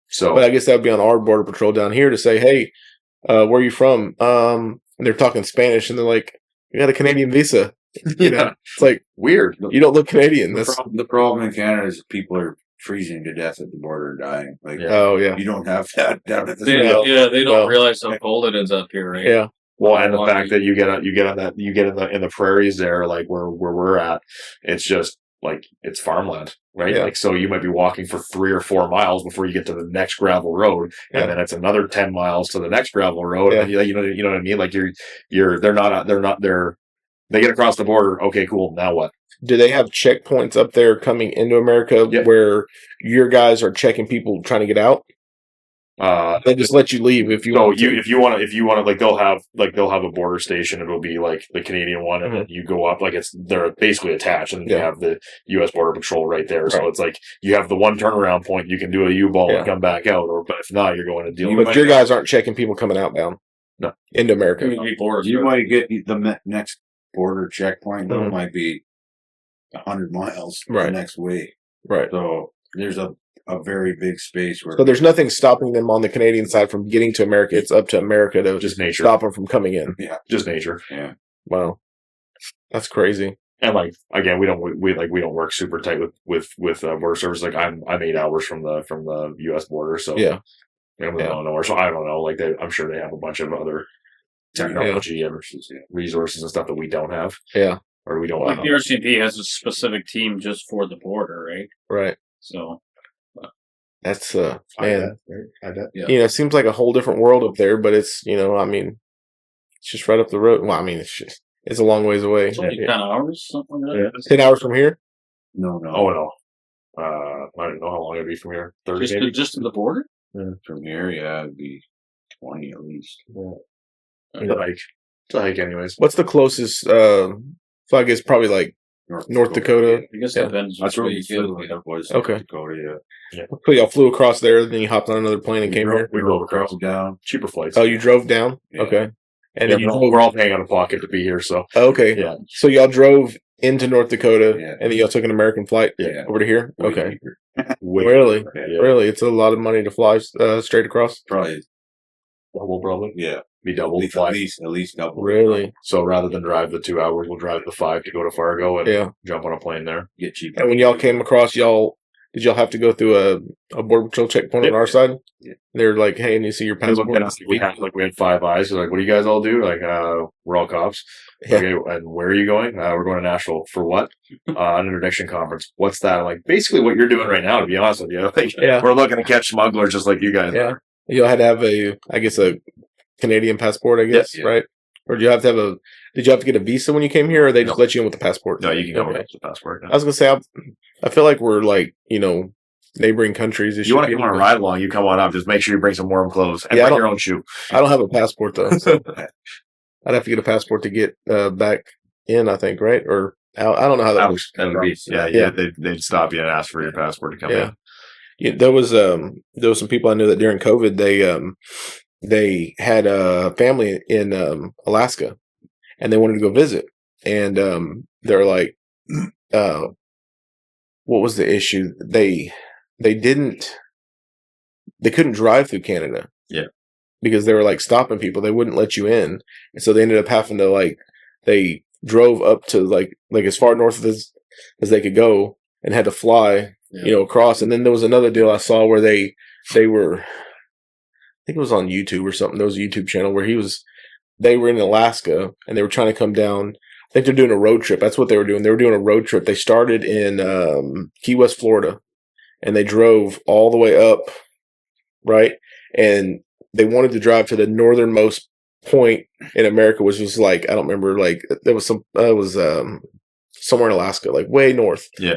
So, but I guess that would be on our border patrol down here to say, hey, where are you from? And they're talking Spanish, and they're like, you got a Canadian visa. You know, it's like weird. You don't look Canadian. The problem in Canada is people are freezing to death at the border, dying. Like, you don't have that down at the they don't realize how cold it is up here, right? Yeah. Well, and the fact that you get in the prairies there, like where we're at, it's just like it's farmland, right? Yeah. Like, so you might be walking for 3 or 4 miles before you get to the next gravel road, and then it's another 10 miles to the next gravel road. And you know what I mean? Like they get across the border. Okay, cool. Now what? Do they have checkpoints up there coming into America where your guys are checking people trying to get out? They just let you leave if you want. If you want to, like they'll have a border station. It'll be like the Canadian one, and then you go up. Like they're basically attached, and you have the U.S. Border Patrol right there. So it's like you have the one turnaround point. You can do a U-ball and come back out, but if not, you're going to deal. But your guys aren't checking people coming outbound. No, into America. You might get the next border checkpoint. That might be 100 miles Right. the next way. Right. So there's a very big space where. So there's nothing stopping them on the Canadian side from getting to America. It's up to America to Just nature. stop them from coming in. Yeah. Just nature. Yeah. Wow, that's crazy. And like again, we don't work super tight with border service. Like I'm 8 hours from the U.S. border, so Yeah. in the middle of nowhere. So I don't know. Like I'm sure they have a bunch of other technology and resources and stuff that we don't have. Yeah. Or we don't. Like the RCMP has a specific team just for the border, right? Right. So That's man. I bet. Yeah. You know, it seems like a whole different world up there, but it's, you know, I mean, it's just right up the road. Well, I mean, it's a long ways away. it's only 10 hours, something like that. 10 hours from here? No. Oh no. I don't know how long it'd be from here. 30 maybe. Just to the border? From here, yeah, it'd be 20 at least. It's a hike anyways. What's the closest? So I guess probably like North Dakota. I guess Yeah. it depends That's which where way you you feel. feel it was. Okay. North Dakota, yeah. So y'all flew across there, then you hopped on another plane and came here. We drove across. Down. Cheaper flights. Oh, you drove down? Yeah. Okay. And Yeah, then you we're all paying out of pocket to be here, so okay. yeah. So y'all drove into North Dakota, Yeah. and then y'all took an American flight Yeah. over to here? Way Okay. cheaper. Really? Yeah. Really? It's a lot of money to fly straight across? Probably, Double probably. yeah. Be double the At flight. least double. Really? So rather than drive the 2 hours, we'll drive the 5 to go to Fargo and Yeah. jump on a plane there. Get cheaper. And when y'all came across, did y'all have to go through a border patrol checkpoint on Yeah. our side? Yeah. They're like, hey, and you see your They looked passport? at us, we had 5 eyes. They're like, what do you guys all do? Like, we're all cops. Yeah. Okay, and where are you going? We're going to Nashville. For what? An interdiction conference. What's that? I'm like, basically what you're doing right now, to be honest with you. Like, Yeah. we're looking to catch smugglers just like you guys Yeah. are. Y'all had to have a Canadian passport, I guess, Yeah. right? Or did you have to get a visa when you came here, or they just let you in with the passport? No, you can go Okay. with the passport. I was gonna say, I feel like we're like, you know, neighboring countries. You want to come on a ride along, you come on up. Just make sure you bring some warm clothes and Yeah, I bring don't- your own shoe. I don't have a passport though, so I'd have to get a passport to get back in. I think, right? Or out. I don't know how that works. That would be, Yeah. yeah. They'd stop you and ask for your passport to come Yeah. in. Yeah, there was some people I knew that during COVID they had a family in Alaska, and they wanted to go visit, and they're like, what was the issue? They couldn't drive through Canada. Yeah. Because they were like stopping people. They wouldn't let you in. And so they ended up having to they drove up to like as far north as they could go and had to fly, across. And then there was another deal I saw where they were, I think it was on YouTube or something. There was a YouTube channel where they were in Alaska and they were trying to come down. I think they're doing a road trip. That's what they were doing. They were doing a road trip. They started in Key West, Florida, and they drove all the way up, right? And they wanted to drive to the northernmost point in America, which was like, I don't remember, like there was somewhere in Alaska, like way north. Yeah.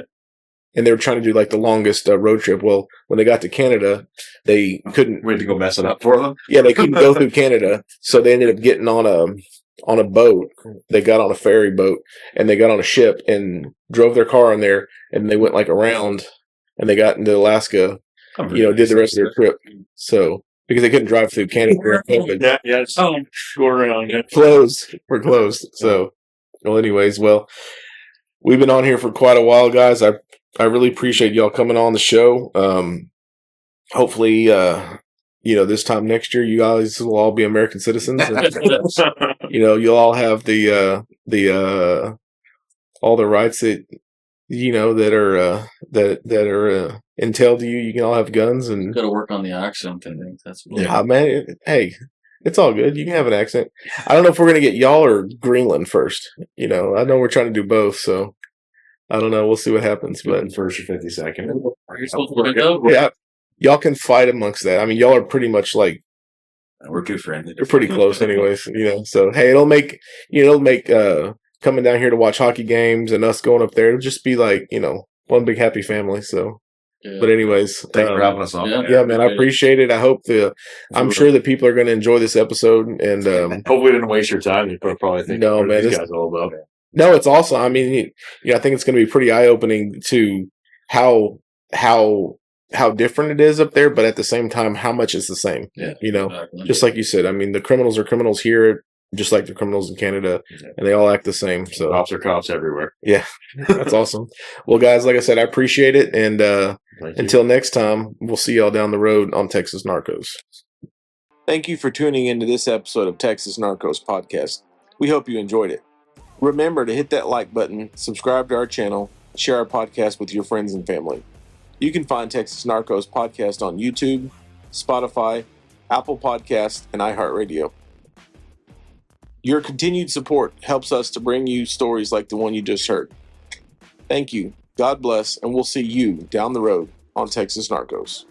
And they were trying to do like the longest road trip. Well, when they got to Canada, they couldn't. We had to go mess it up for them. Yeah, they couldn't go through Canada, so they ended up getting on a boat. They got on a ferry boat and they got on a ship and drove their car on there, and they went like around, and they got into Alaska. Did the rest of their trip. So because they couldn't drive through Canada during COVID. Yeah. Go around. Yeah. We're closed. So, anyways, we've been on here for quite a while, guys. I really appreciate y'all coming on the show. Hopefully, this time next year, you guys will all be American citizens. And, you'll all have the all the rights that that are entailed to you. You can all have guns and Got to work on the accent. I think that's man. It's all good. You can have an accent. I don't know if we're gonna get y'all or Greenland first. I know we're trying to do both, so I don't know. We'll see what happens. But First or 52nd. Are you supposed to look it up? yeah, y'all can fight amongst that. I mean, y'all are pretty much like We're too friendly. they're pretty close, anyways. So hey, it'll make coming down here to watch hockey games and us going up there. It'll just be like one big happy family. So. Yeah. But anyways, Thanks for having us on. Yeah. man, I appreciate it. I hope I'm sure that people are going to enjoy this episode. And Hopefully, we didn't waste your time. You probably think, No, what are man, these this- guys all about. no, it's awesome. I mean, I think it's going to be pretty eye opening to how different it is up there, but at the same time, how much it's the same. Yeah, You know, exactly. just like you said. I mean, the criminals are criminals here just like the criminals in Canada, and they all act the same. So cops are cops everywhere. Yeah, that's awesome. Well, guys, like I said, I appreciate it. And until next time, we'll see y'all down the road on Texas Narcos. Thank you for tuning into this episode of Texas Narcos Podcast. We hope you enjoyed it. Remember to hit that like button, subscribe to our channel, share our podcast with your friends and family. You can find Texas Narcos Podcast on YouTube, Spotify, Apple Podcasts, and iHeartRadio. Your continued support helps us to bring you stories like the one you just heard. Thank you, God bless, and we'll see you down the road on Texas Narcos.